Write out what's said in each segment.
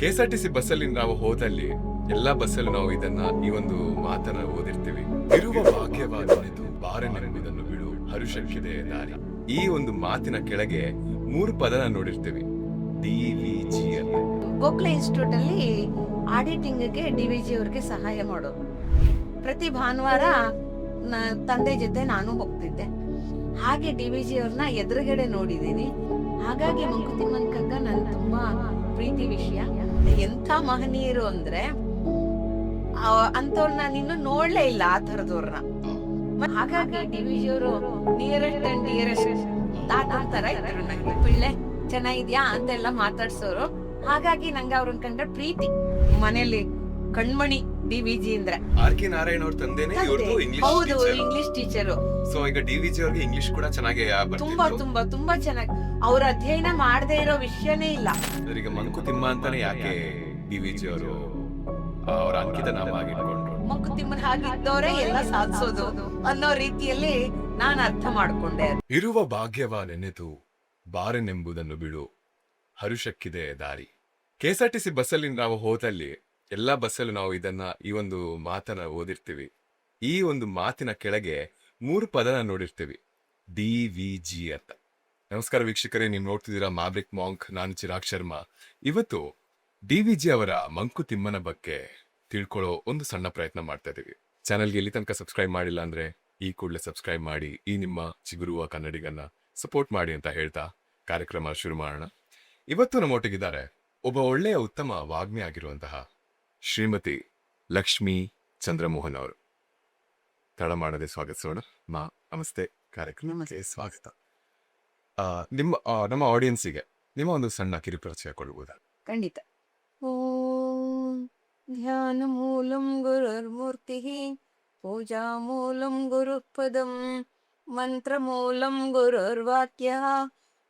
KSRTC ಬಸ್ಸಲ್ಲಿ ನಾವು ಹೋದಲ್ಲಿ ಎಲ್ಲಾ ಬಸ್ಸಲ್ಲೂ ನಾವು ಈ ಒಂದು ಮಾತನ್ನ ಓದಿರ್ತೀವಿ. ಇರುವ ಭಾಗ್ಯವಾದನೆದು ಬಾರೆನೆಂಬುದನ್ನು ಬಿಡು ಹರುಷಕ್ಕಿದೆ ದಾರಿ. ಈ ಒಂದು ಮಾತಿನ ಕೆಳಗೆ 3 ಪದನ ನೋಡಿರ್ತೀವಿ. DVG ಅಂತ. ಗೋಖಲೆ ಇನ್ಸ್ಟಿಟ್ಯೂಟ್ ಅಲ್ಲಿ ಆಡಿಟಿಂಗ್ಗೆ DVG ಅವ್ರಿಗೆ ಸಹಾಯ ಮಾಡೋದು. ಪ್ರತಿ ಭಾನುವಾರ ತಂದೆ ಜೊತೆ ನಾನು ಹೋಗ್ತಿದ್ದೆ. ಹಾಗೆ DVG ಅವ್ರನ್ನ ಎದುರುಗಡೆ ನೋಡಿದೀನಿ. ಹಾಗಾಗಿ ಮಂಕುತಿಮ್ಮನ ಕಗ್ಗ ನನ್ ತುಂಬಾ ಪ್ರೀತಿ ವಿಷಯ. ಎಂಥ ಮಹನೀಯರು ಅಂದ್ರೆ ಅಂತವ್ರನ್ನ ನೀನು ನೋಡ್ಲೇ ಇಲ್ಲ, ಆ ತರದವ್ರನ್ನ. ಹಾಗಾಗಿ DVG ಅವರು ನಿಯರೆಸ್ಟ್ ಅಂಡ್ ಡಿಯರೆಸ್ಟ್ ತಾತನ ತರ ಇದ್ರು ನಂಗೆ. ಪಿಳ್ಳೆ ಚೆನ್ನಾಗಿದ್ಯಾ ಅಂತೆಲ್ಲ ಮಾತಾಡ್ಸೋರು. ಹಾಗಾಗಿ ನಂಗೆ ಅವ್ರನ್ನ ಕಂಡ್ರೆ ಪ್ರೀತಿ. ಮನೇಲಿ ಕಣ್ಮಣಿ DVG ಅಂದ್ರೆ. RK ನಾರಾಯಣ್ ಅವ್ರ ತಂದೆನೇ ಇವ್ರದ್ದು ಹೌದು, ಇಂಗ್ಲಿಷ್ ಟೀಚರು. ಸೊ ಈಗ DVG ಅವ್ರಿಗೆ ಇಂಗ್ಲಿಷ್ ಕೂಡ ಚೆನ್ನಾಗಿ ತುಂಬಾ ತುಂಬಾ ತುಂಬಾ ಚೆನ್ನಾಗಿ. ಅವ್ರ ಅಧ್ಯಯನ ಮಾಡದೇ ಇರೋ ವಿಷಯನೇ ಇಲ್ಲ. ಈಗ ಮಂಕುತಿಮ್ಮ ಅಂತಾನೆ ಯಾಕೆ DVG ಅವರು ಅವರ ಅಂಕಿತ ನಾಮ ಆಗಿಟ್ಕೊಂಡ್ರು? ಮಂಕುತಿಮ್ಮನ ಹಾಗಿದ್ದವರೇ ಎಲ್ಲ ಸಾಧಿಸೋದು ಅನ್ನೋ ರೀತಿಯಲ್ಲಿ ನಾನು ಅರ್ಥ ಮಾಡ್ಕೊಂಡೆ. ಇರುವ ಭಾಗ್ಯವ ನೆನೆದು ಬಾರೆನೆಂಬುದನ್ನು ಬಿಡು ಹರುಷಕ್ಕಿದೆ ದಾರಿ. KSRTC ಬಸ್ಸಲ್ಲಿ ನಾವು ಹೋದಲ್ಲಿ ಎಲ್ಲಾ ಬಸ್ಸಲ್ಲೂ ನಾವು ಈ ಒಂದು ಮಾತನ್ನ ಓದಿರ್ತೀವಿ. ಈ ಒಂದು ಮಾತಿನ ಕೆಳಗೆ 3 ಪದನ ನೋಡಿರ್ತೀವಿ. DVG ಅಂತ. ನಮಸ್ಕಾರ ವೀಕ್ಷಕರೇ, ನೀವು ನೋಡ್ತಿದ್ದೀರಾ ಮ್ಯಾವ್ರಿಕ್ ಮಾಂಕ್. ನಾನು ಚಿರಾಗ್ ಶರ್ಮಾ. ಇವತ್ತು DVG ಅವರ ಮಂಕುತಿಮ್ಮನ ಬಗ್ಗೆ ತಿಳ್ಕೊಳ್ಳೋ ಒಂದು ಸಣ್ಣ ಪ್ರಯತ್ನ ಮಾಡ್ತಾ ಇದೀವಿ. ಚಾನಲ್ಗೆ ಇಲ್ಲಿ ತನಕ ಸಬ್ಸ್ಕ್ರೈಬ್ ಮಾಡಿಲ್ಲ ಅಂದ್ರೆ ಈ ಕೂಡಲೇ ಸಬ್ಸ್ಕ್ರೈಬ್ ಮಾಡಿ, ಈ ನಿಮ್ಮ ಚಿಗುರುವ ಕನ್ನಡಿಗನ್ನ ಸಪೋರ್ಟ್ ಮಾಡಿ ಅಂತ ಹೇಳ್ತಾ ಕಾರ್ಯಕ್ರಮ ಶುರು ಮಾಡೋಣ. ಇವತ್ತು ನಮ್ಮೊಟ್ಟಿಗಿದ್ದಾರೆ ಒಬ್ಬ ಒಳ್ಳೆಯ ಉತ್ತಮ ವಾಗ್ಮಿ ಆಗಿರುವಂತಹ ಶ್ರೀಮತಿ ಲಕ್ಷ್ಮೀ ಚಂದ್ರಮೋಹನ್ ಅವರು. ತಡ ಮಾಡದೆ ಸ್ವಾಗತಿಸೋಣ. ನಮಸ್ತೆ, ಕಾರ್ಯಕ್ರಮಕ್ಕೆ ಸ್ವಾಗತ. ನಮ್ಮ ಆಡಿಯನ್ಸಿಗೆ ನಿಮ್ಮ ಒಂದು ಸಣ್ಣ ಕಿರುಪರಿಚಯ ಕೊಡ್ಬೋದಾ? ಖಂಡಿತ. ಓಂ ಧ್ಯಾನ ಮೂಲಂ ಗುರುರ್ಮೂರ್ತಿ, ಪೂಜಾ ಮೂಲಂ ಗುರುಪದಂ, ಮಂತ್ರ ಮೂಲಂ ಗುರುರ್ವಾಕ್ಯ,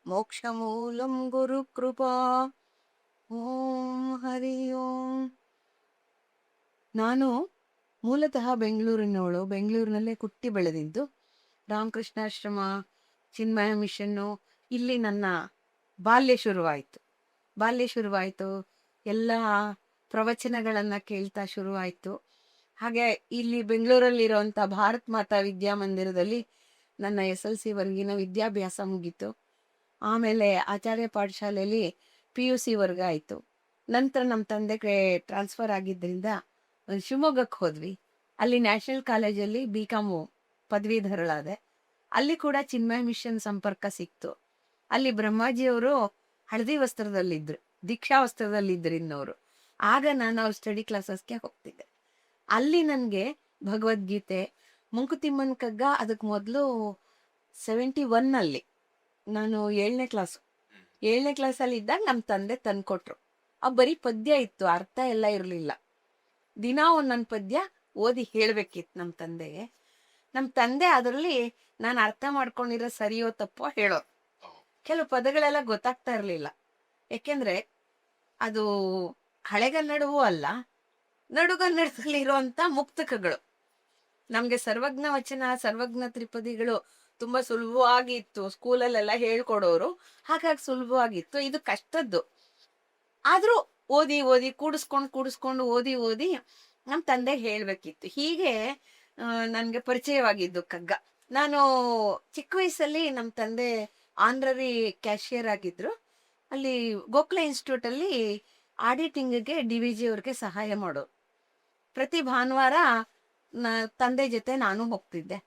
ಮೋಕ್ಷ ಮೂಲಂ ಗುರು ಕೃಪಾ. ಓಂ ಹರಿ ಓಂ. ನಾನು ಮೂಲತಃ ಬೆಂಗಳೂರಿನವಳು. ಬೆಂಗಳೂರಿನಲ್ಲೇ ಹುಟ್ಟಿ ಬೆಳೆದಿದ್ದು. ರಾಮಕೃಷ್ಣಾಶ್ರಮ, ಚಿನ್ಮಯ ಮಿಷನ್ನು, ಇಲ್ಲಿ ನನ್ನ ಬಾಲ್ಯ ಶುರುವಾಯಿತು. ಎಲ್ಲ ಪ್ರವಚನಗಳನ್ನು ಕೇಳ್ತಾ ಶುರುವಾಯಿತು. ಹಾಗೆ ಇಲ್ಲಿ ಬೆಂಗಳೂರಲ್ಲಿರುವಂಥ ಭಾರತ್ ಮಾತಾ ವಿದ್ಯಾಮಂದಿರದಲ್ಲಿ ನನ್ನ SLC ವರ್ಗಿನ ವಿದ್ಯಾಭ್ಯಾಸ ಮುಗೀತು. ಆಮೇಲೆ ಆಚಾರ್ಯ ಪಾಠಶಾಲೆಯಲ್ಲಿ PUC ವರ್ಗ ಆಯಿತು. ನಂತರ ನಮ್ಮ ತಂದೆಗೆ ಟ್ರಾನ್ಸ್ಫರ್ ಆಗಿದ್ದರಿಂದ ಶಿವಮೊಗ್ಗಕ್ಕೆ ಹೋದ್ವಿ. ಅಲ್ಲಿ ನ್ಯಾಷನಲ್ ಕಾಲೇಜಲ್ಲಿ BCom ಪದವೀಧರಳಾದೆ. ಅಲ್ಲಿ ಕೂಡ ಚಿನ್ಮಯ ಮಿಷನ್ ಸಂಪರ್ಕ ಸಿಕ್ತು. ಅಲ್ಲಿ ಬ್ರಹ್ಮಾಜಿಯವರು ಹಳದಿ ವಸ್ತ್ರದಲ್ಲಿದ್ದರು, ದೀಕ್ಷಾ ವಸ್ತ್ರದಲ್ಲಿದ್ದರು ಇನ್ನವರು. ಆಗ ನಾನು ಅವ್ರ ಸ್ಟಡಿ ಕ್ಲಾಸಸ್ಗೆ ಹೋಗ್ತಿದ್ದೆ. ಅಲ್ಲಿ ನನಗೆ ಭಗವದ್ಗೀತೆ, ಮಂಕುತಿಮ್ಮನ ಕಗ್ಗ, ಅದಕ್ಕೆ ಮೊದಲು 71ನಲ್ಲಿ ನಾನು 7ನೇ ಕ್ಲಾಸಲ್ಲಿ ಇದ್ದಾಗ ನಮ್ಮ ತಂದೆ ತಂದ್ಕೊಟ್ರು. ಬರೀ ಪದ್ಯ ಇತ್ತು, ಅರ್ಥ ಎಲ್ಲ ಇರಲಿಲ್ಲ. ದಿನ ಒಂದೊಂದು ಪದ್ಯ ಓದಿ ಹೇಳಬೇಕಿತ್ತು ನಮ್ಮ ತಂದೆಗೆ. ನಮ್ಮ ತಂದೆ ಅದರಲ್ಲಿ ನಾನು ಅರ್ಥ ಮಾಡ್ಕೊಂಡಿರೋ ಸರಿಯೋ ತಪ್ಪೋ ಹೇಳೋರು. ಕೆಲವು ಪದಗಳೆಲ್ಲ ಗೊತ್ತಾಗ್ತಾ ಇರಲಿಲ್ಲ. ಯಾಕೆಂದ್ರೆ ಅದು ಹಳೆಗನ್ನಡವೂ ಅಲ್ಲ, ನಡುಗನ್ನಡದಲ್ಲಿ ಇರುವಂತ ಮುಕ್ತಕಗಳು. ನಮ್ಗೆ ಸರ್ವಜ್ಞ ವಚನ, ಸರ್ವಜ್ಞ ತ್ರಿಪದಿಗಳು ತುಂಬಾ ಸುಲಭವಾಗಿ ಇತ್ತು. ಸ್ಕೂಲಲ್ಲೆಲ್ಲ ಹೇಳ್ಕೊಡೋರು, ಹಾಗಾಗಿ ಸುಲಭವಾಗಿತ್ತು. ಇದು ಕಷ್ಟದ್ದು. ಆದ್ರೂ ಓದಿ ಕೂಡಿಸ್ಕೊಂಡು ಓದಿ ನಮ್ಮ ತಂದೆ ಹೇಳ್ಬೇಕಿತ್ತು. ಹೀಗೆ ನನ್ಗೆ ಪರಿಚಯವಾಗಿದ್ದು ಕಗ್ಗ. ನಾನು ಚಿಕ್ಕ ವಯಸ್ಸಲ್ಲಿ ನಮ್ಮ ತಂದೆ ಆನರರಿ ಕ್ಯಾಶಿಯರ್ ಆಗಿದ್ರು. ಅಲ್ಲಿ ಗೋಖಲೆ ಇನ್ಸ್ಟಿಟ್ಯೂಟ್ ಅಲ್ಲಿ ಆಡಿಟಿಂಗ್ಗೆ DVG ಅವ್ರಿಗೆ ಸಹಾಯ ಮಾಡೋರು. ಪ್ರತಿ ಭಾನುವಾರ ತಂದೆ ಜೊತೆ ನಾನು ಹೋಗ್ತಿದ್ದೆ.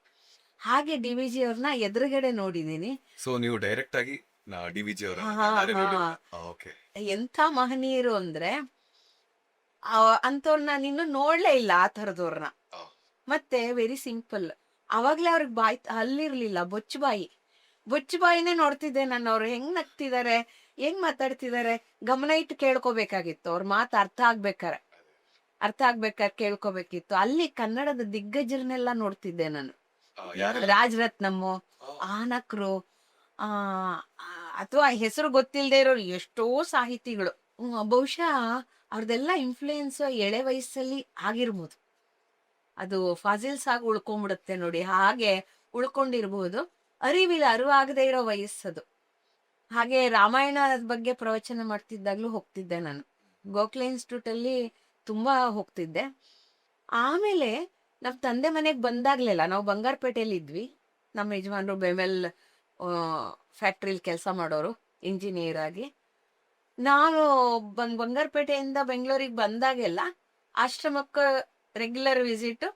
ಹಾಗೆ DVG ಅವ್ರನ್ನ ಎದುರುಗಡೆ ನೋಡಿದೀನಿ. ಸೊ ನೀವು ಡೈರೆಕ್ಟ್ ಆಗಿ DVG ಅವರ ಎಂಥ ಮಹನೀಯರು ಅಂದ್ರೆ ಅಂತವ್ರನ್ನ ನೀನು ನೋಡ್ಲೇ ಇಲ್ಲ, ಆ ತರದವ್ರನ್ನ. ಮತ್ತೆ ವೆರಿ ಸಿಂಪಲ್. ಅವಾಗ್ಲೇ ಅವ್ರಿಗೆ ಬಾಯಿ ಹಲ್ಲಿರ್ಲಿಲ್ಲ, ಬೊಚ್ಚು ಬಾಯಿನೇ ನೋಡ್ತಿದ್ದೆ ನಾನು. ಅವ್ರು ಹೆಂಗ್ ನಗ್ತಿದ್ದಾರೆ, ಹೆಂಗ್ ಮಾತಾಡ್ತಿದ್ದಾರೆ, ಗಮನ ಇಟ್ಟು ಕೇಳ್ಕೊಬೇಕಾಗಿತ್ತು. ಅವ್ರ ಮಾತು ಅರ್ಥ ಆಗ್ಬೇಕಾರೆ ಕೇಳ್ಕೊಬೇಕಿತ್ತು. ಅಲ್ಲಿ ಕನ್ನಡದ ದಿಗ್ಗಜರನ್ನೆಲ್ಲ ನೋಡ್ತಿದ್ದೆ ನಾನು. ರಾಜರತ್ನಮ್ಮು, ಆನಕ್ರು, ಅಥವಾ ಹೆಸರು ಗೊತ್ತಿಲ್ಲದೆ ಇರೋರು ಎಷ್ಟೋ ಸಾಹಿತಿಗಳು. ಬಹುಶಃ ಅವ್ರದೆಲ್ಲ ಇನ್ಫ್ಲೂಯೆನ್ಸ್ ಎಳೆ ವಯಸ್ಸಲ್ಲಿ ಆಗಿರ್ಬೋದು. ಅದು ಫಾಜಿಲ್ಸ್ ಆಗಿ ಉಳ್ಕೊಂಡ್ಬಿಡುತ್ತೆ ನೋಡಿ, ಹಾಗೆ ಉಳ್ಕೊಂಡಿರ್ಬೋದು. ಅರಿವಾಗದೇ ಇರೋ ವಯಸ್ಸದು. ಹಾಗೆ ರಾಮಾಯಣದ ಬಗ್ಗೆ ಪ್ರವಚನ ಮಾಡ್ತಿದ್ದಾಗ್ಲೂ ಹೋಗ್ತಿದ್ದೆ ನಾನು. ಗೋಖಲೆ ಇನ್ಸ್ಟಿಟ್ಯೂಟ್ ಅಲ್ಲಿ ತುಂಬಾ ಹೋಗ್ತಿದ್ದೆ. ಆಮೇಲೆ ನಮ್ ತಂದೆ ಮನೆಗ್ ಬಂದಾಗ್ಲೆಲ್ಲ ನಾವು ಬಂಗಾರಪೇಟೆಯಲ್ಲಿ ಇದ್ವಿ. ನಮ್ಮ ಯಜಮಾನ್ರು ಬೆಮೆಲ್ ಫ್ಯಾಕ್ಟ್ರಿಲಿ ಕೆಲಸ ಮಾಡೋರು, ಇಂಜಿನಿಯರ್ ಆಗಿ. ನಾನು ಬಂಗಾರಪೇಟೆಯಿಂದ ಬೆಂಗಳೂರಿಗೆ ಬಂದಾಗೆಲ್ಲ ಆಶ್ರಮಕ್ಕೆ ರೆಗ್ಯುಲರ್ ವಿಸಿಟ್,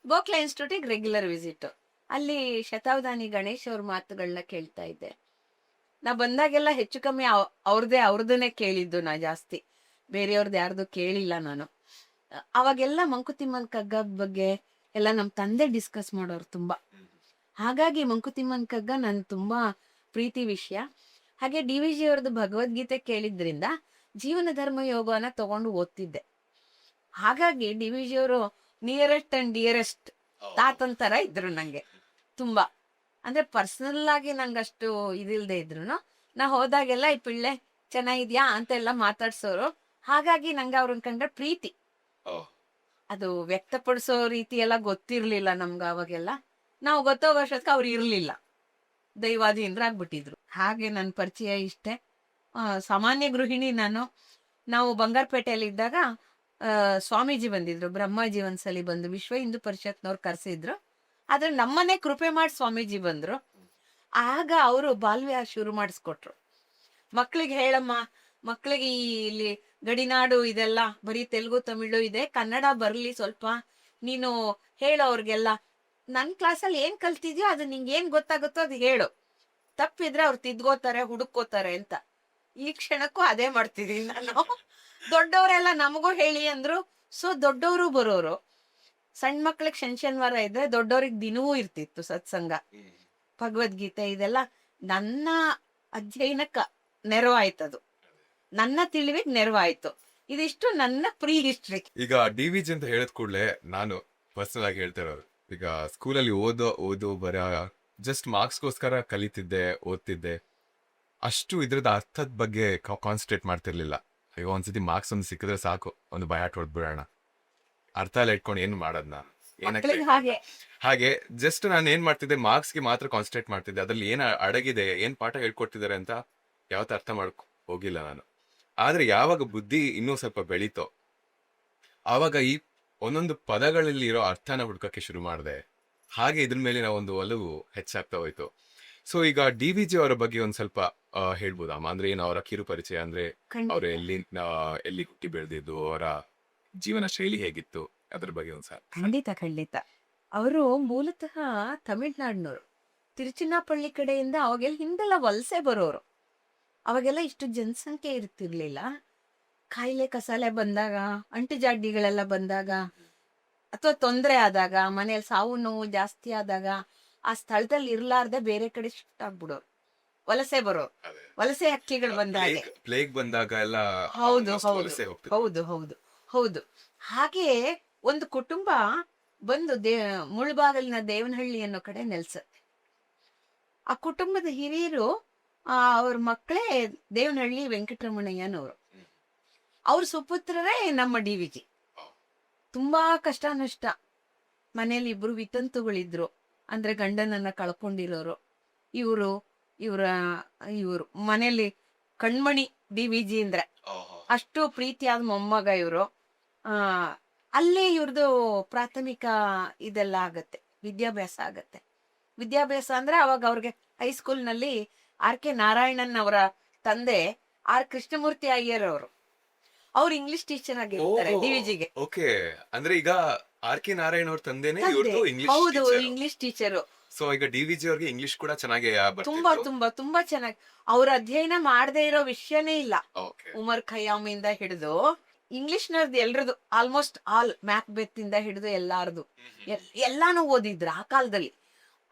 ಗೋಖಲೆ ಇನ್ಸ್ಟಿಟ್ಯೂಟಿಗೆ ರೆಗ್ಯುಲರ್ ವಿಸಿಟ್. ಅಲ್ಲಿ ಶತಾವಧಾನಿ ಗಣೇಶ್ ಅವ್ರ ಮಾತುಗಳನ್ನ ಕೇಳ್ತಾ ಇದ್ದೆ. ನಾ ಬಂದಾಗೆಲ್ಲ ಹೆಚ್ಚು ಕಮ್ಮಿ ಅವ್ರದನ್ನೇ ಕೇಳಿದ್ದು ನಾ ಜಾಸ್ತಿ, ಬೇರೆಯವ್ರದ್ದು ಯಾರ್ದು ಕೇಳಿಲ್ಲ ನಾನು. ಅವಾಗೆಲ್ಲ ಮಂಕುತಿಮ್ಮನ ಕಗ್ಗ ಬಗ್ಗೆ ಎಲ್ಲ ನಮ್ಮ ತಂದೆ ಡಿಸ್ಕಸ್ ಮಾಡೋರು ತುಂಬಾ. ಹಾಗಾಗಿ ಮಂಕುತಿಮ್ಮನ ಕಗ್ಗ ನನ್ ತುಂಬಾ ಪ್ರೀತಿ ವಿಷಯ. ಹಾಗೆ ಡಿ ವಿ ಜಿ ಅವ್ರದ್ದು ಭಗವದ್ಗೀತೆ ಕೇಳಿದ್ರಿಂದ ಜೀವನ ಧರ್ಮ ಯೋಗನ ತಗೊಂಡು ಓದ್ತಿದ್ದೆ. ಹಾಗಾಗಿ ಡಿ ವಿ ಜಿ ಅವರು ನಿಯರೆಸ್ಟ್ ಅಂಡ್ ಡಿಯರೆಸ್ಟ್ ತಾತನ್ ತರ ಇದ್ರು ನಂಗೆ ತುಂಬಾ. ಅಂದ್ರೆ ಪರ್ಸನಲ್ ಆಗಿ ನಂಗಷ್ಟು ಇದಿಲ್ದೆ ಇದ್ರು ನಾ ಹೋದಾಗೆಲ್ಲ ಈ ಪಿಳ್ಳೆ ಚೆನ್ನಾಗಿದ್ಯಾ ಅಂತೆಲ್ಲ ಮಾತಾಡ್ಸೋರು. ಹಾಗಾಗಿ ನಂಗೆ ಅವ್ರನ್ನ ಕಂಡ್ರೆ ಪ್ರೀತಿ. ಅದು ವ್ಯಕ್ತಪಡಿಸೋ ರೀತಿ ಎಲ್ಲ ಗೊತ್ತಿರ್ಲಿಲ್ಲ ನಮ್ಗೆ ಅವಾಗೆಲ್ಲ. ನಾವು ಗೊತ್ತೋ ವರ್ಷಕ್ಕೆ ಅವ್ರು ಇರ್ಲಿಲ್ಲ, ದೈವಾಧೀನರಾಗ್ಬಿಟ್ಟಿದ್ರು. ಹಾಗೆ ನನ್ನ ಪರಿಚಯ ಇಷ್ಟೇ. ಸಾಮಾನ್ಯ ಗೃಹಿಣಿ ನಾನು. ನಾವು ಬಂಗಾರಪೇಟೆಯಲ್ಲಿ ಇದ್ದಾಗ ಸ್ವಾಮೀಜಿ ಬಂದಿದ್ರು, ಬ್ರಹ್ಮಾಜಿ ಒಂದ್ಸಲಿ ಬಂದು ವಿಶ್ವ ಹಿಂದೂ ಪರಿಷತ್ನವ್ರು ಕರೆಸಿದ್ರು. ಆದ್ರೆ ನಮ್ಮನೆ ಕೃಪೆ ಮಾಡಿ ಸ್ವಾಮೀಜಿ ಬಂದ್ರು. ಆಗ ಅವರು ಬಾಲ್ಯ ಶುರು ಮಾಡಿಸ್ಕೊಟ್ರು. ಮಕ್ಳಿಗೆ ಹೇಳಮ್ಮ, ಮಕ್ಳಿಗೆ ಇಲ್ಲಿ ಗಡಿನಾಡು ಇದೆಲ್ಲ ಬರೀ ತೆಲುಗು ತಮಿಳು ಇದೆ, ಕನ್ನಡ ಬರ್ಲಿ ಸ್ವಲ್ಪ, ನೀನು ಹೇಳು ಅವ್ರಿಗೆಲ್ಲ. ನನ್ ಕ್ಲಾಸಲ್ಲಿ ಏನ್ ಕಲ್ತಿದ್ಯೋ ಅದು ನಿಂಗೆ ಏನ್ ಗೊತ್ತಾಗುತ್ತೋ ಅದು ಹೇಳು, ತಪ್ಪಿದ್ರೆ ಅವ್ರು ತಿದ್ಕೋತಾರೆ, ಹುಡುಕೋತಾರೆ ಅಂತ. ಈ ಕ್ಷಣಕ್ಕೂ ಅದೇ ಮಾಡ್ತಿದೀನಿ ನಾನು. ದೊಡ್ಡವರೆಲ್ಲ ನಮಗೂ ಹೇಳಿ ಅಂದ್ರು. ಸೊ ದೊಡ್ಡವರು ಬರೋರು. ಸಣ್ಣ ಮಕ್ಳಿಗೆ ಶನಿವಾರ ಇದ್ರೆ ದೊಡ್ಡವ್ರಿಗೆ ದಿನವೂ ಇರ್ತಿತ್ತು ಸತ್ಸಂಗ, ಭಗವದ್ಗೀತೆ ಇದೆಲ್ಲ. ನನ್ನ ಅಧ್ಯಯನಕ್ಕ ನೆರವಾಯ್ತದು, ನನ್ನ ತಿಳಿವಿಗೆ ನೆರವಾಯ್ತು. ಇದಿಷ್ಟು ನನ್ನ ಪ್ರೀ ಹಿಸ್ಟ್ರಿ. ಈಗ ಡಿ ವಿ ಜಿ ಅಂತ ಹೇಳಿದ ಕೂಡಲೇ ನಾನು ಪರ್ಸನಲ್ ಆಗಿ ಹೇಳ್ತಾ ಇರೋರು, ಈಗ ಸ್ಕೂಲಲ್ಲಿ ಓದು ಬರ ಜಸ್ಟ್ ಮಾರ್ಕ್ಸ್ಗೋಸ್ಕರ ಕಲಿತಿದ್ದೆ, ಓದ್ತಿದ್ದೆ. ಅಷ್ಟು ಇದ್ರದ್ದು ಅರ್ಥದ ಬಗ್ಗೆ ಕಾನ್ಸಂಟ್ರೇಟ್ ಮಾಡ್ತಿರ್ಲಿಲ್ಲ. ಅಯ್ಯೋ ಒಂದ್ಸತಿ ಮಾರ್ಕ್ಸ್ ಒಂದು ಸಿಕ್ಕಿದ್ರೆ ಸಾಕು, ಒಂದು ಬಯಾಟ್ ಹೊಡೆದ್ಬಿಡೋಣ, ಅರ್ಥ ಎಲ್ಲ ಇಟ್ಕೊಂಡು ಏನು ಮಾಡೋದ್ನ ಏನಕ್ಕೆ. ಹಾಗೆ ಹಾಗೆ ಜಸ್ಟ್ ನಾನು ಏನ್ ಮಾಡ್ತಿದ್ದೆ, ಮಾರ್ಕ್ಸ್ಗೆ ಮಾತ್ರ ಕಾನ್ಸಂಟ್ರೇಟ್ ಮಾಡ್ತಿದ್ದೆ. ಅದ್ರಲ್ಲಿ ಏನ್ ಅಡಗಿದೆ, ಏನ್ ಪಾಠ ಹೇಳ್ಕೊಡ್ತಿದ್ದಾರೆ ಅಂತ ಯಾವತ್ತೂ ಅರ್ಥ ಹೋಗಿಲ್ಲ ನಾನು. ಆದ್ರೆ ಯಾವಾಗ ಬುದ್ಧಿ ಇನ್ನೂ ಸ್ವಲ್ಪ ಬೆಳೀತೋ ಆವಾಗ ಈ ಒಂದೊಂದು ಪದಗಳಲ್ಲಿ ಇರೋ ಅರ್ಥನ ಹುಡ್ಕಕ್ಕೆ ಶುರು ಮಾಡಿದೆ. ಹಾಗೆ ಇದ್ರ ಮೇಲೆ ಒಂದು ಒಲವು ಹೆಚ್ಚಾಗ್ತಾ ಹೋಯ್ತು. ಸೊ ಈಗ ಡಿ ವಿ ಜಿ ಅವರ ಬಗ್ಗೆ ಒಂದ್ ಸ್ವಲ್ಪ ಹೇಳ್ಬೋದಮ್ಮ? ಅಂದ್ರೆ ಏನು ಅವರ ಕಿರು ಪರಿಚಯ, ಅಂದ್ರೆ ಅವ್ರು ಎಲ್ಲಿ ಹುಟ್ಟಿ ಬೆಳೆದಿದ್ದು, ಅವರ ಜೀವನ ಶೈಲಿ ಹೇಗಿತ್ತು, ಅದ್ರ ಬಗ್ಗೆ ಒಂದ್ಸಲ. ಖಂಡಿತ. ಅವರು ಮೂಲತಃ ತಮಿಳ್ನಾಡಿನವರು. ತಿರುಚಿನಾಪಳ್ಳಿ ಕಡೆಯಿಂದ ಅವಾಗೆಲ್ಲ ಹಿಂದೆಲ್ಲ ವಲಸೆ ಬರೋರು. ಅವಾಗೆಲ್ಲ ಇಷ್ಟು ಜನಸಂಖ್ಯೆ ಇರ್ತಿರ್ಲಿಲ್ಲ. ಕಾಯಿಲೆ ಕಸಾಲೆ ಬಂದಾಗ, ಅಂಟು ಜಾಡ್ಡಿಗಳೆಲ್ಲ ಬಂದಾಗ, ಅಥವಾ ತೊಂದರೆ ಆದಾಗ, ಮನೇಲಿ ಸಾವು ನೋವು ಜಾಸ್ತಿ ಆದಾಗ ಆ ಸ್ಥಳದಲ್ಲಿ ಇರ್ಲಾರ್ದೆ ಬೇರೆ ಕಡೆ ಶಿಫ್ಟ್ ಆಗ್ಬಿಡೋರು, ವಲಸೆ ಬರೋರು. ವಲಸೆ ಹಕ್ಕಿಗಳು ಬಂದಾಗ, ಪ್ಲೇಗ್ ಬಂದಾಗ ಎಲ್ಲ ಹೌದು. ಹಾಗೆ ಒಂದು ಕುಟುಂಬ ಬಂದು ಮುಳ್ಬಾಗಲಿನ ದೇವನಹಳ್ಳಿ ಅನ್ನೋ ಕಡೆ ನೆಲೆಸುತ್ತೆ. ಆ ಕುಟುಂಬದ ಹಿರಿಯರು ಅವ್ರ ಮಕ್ಕಳೇ ದೇವನಹಳ್ಳಿ ವೆಂಕಟರಮಣಯ್ಯನವರು. ಅವ್ರ ಸುಪುತ್ರರೇ ನಮ್ಮ ಡಿ ವಿ ಜಿ. ತುಂಬಾ ಕಷ್ಟ ನಷ್ಟ. ಮನೇಲಿ ಇಬ್ರು ವಿತಂತುಗಳಿದ್ರು, ಅಂದ್ರೆ ಗಂಡನನ್ನ ಕಳ್ಕೊಂಡಿರೋರು. ಇವರು ಮನೇಲಿ ಕಣ್ಮಣಿ ಡಿ ವಿ ಜಿ ಅಂದ್ರೆ ಅಷ್ಟು ಪ್ರೀತಿಯಾದ ಮೊಮ್ಮಗ ಇವರು. ಅಲ್ಲೇ ಇವ್ರದ್ದು ಪ್ರಾಥಮಿಕ ಇದೆಲ್ಲ ಆಗತ್ತೆ, ವಿದ್ಯಾಭ್ಯಾಸ ಆಗತ್ತೆ. ವಿದ್ಯಾಭ್ಯಾಸ ಅಂದ್ರೆ ಅವಾಗ ಅವ್ರಿಗೆ ಹೈಸ್ಕೂಲ್ನಲ್ಲಿ ಆರ್ ಕೆ ನಾರಾಯಣನ್ ಅವರ ತಂದೆ ಆರ್ ಕೃಷ್ಣಮೂರ್ತಿ ಅಯ್ಯರ್ ಅವರು, ಅವ್ರು ಇಂಗ್ಲಿಷ್ ಟೀಚರ್ ಆಗಿರ್ತಾರೆ ಡಿವಿಜಿಗೆ. ಓಕೆ, ಅಂದ್ರೆ ಈಗ ಆರ್ ಕೆ ನಾರಾಯಣ್ ಅವ್ರ ತಂದೆನೇ ಹೌದು, ಇಂಗ್ಲಿಷ್ ಟೀಚರು. ಸೊ ಈಗ ಡಿ ವಿ ಜಿ ಅವ್ರಿಗೆ ಇಂಗ್ಲಿಷ್ ಕೂಡ ಚೆನ್ನಾಗಿ ತುಂಬಾ ಚೆನ್ನಾಗಿ. ಅವ್ರ ಅಧ್ಯಯನ ಮಾಡದೇ ಇರೋ ವಿಷಯನೇ ಇಲ್ಲ. ಉಮರ್ ಖಯ್ಯಾಮ್ ಇಂದ ಹಿಡಿದು ಇಂಗ್ಲಿಷ್ನವ್ರದ್ದು ಎಲ್ರದು ಆಲ್ಮೋಸ್ಟ್ ಆಲ್ ಮ್ಯಾಕ್ಬೆತ್ ಇಂದ ಹಿಡಿದು ಎಲ್ಲಾನು ಓದಿದ್ರ ಆ ಕಾಲದಲ್ಲಿ.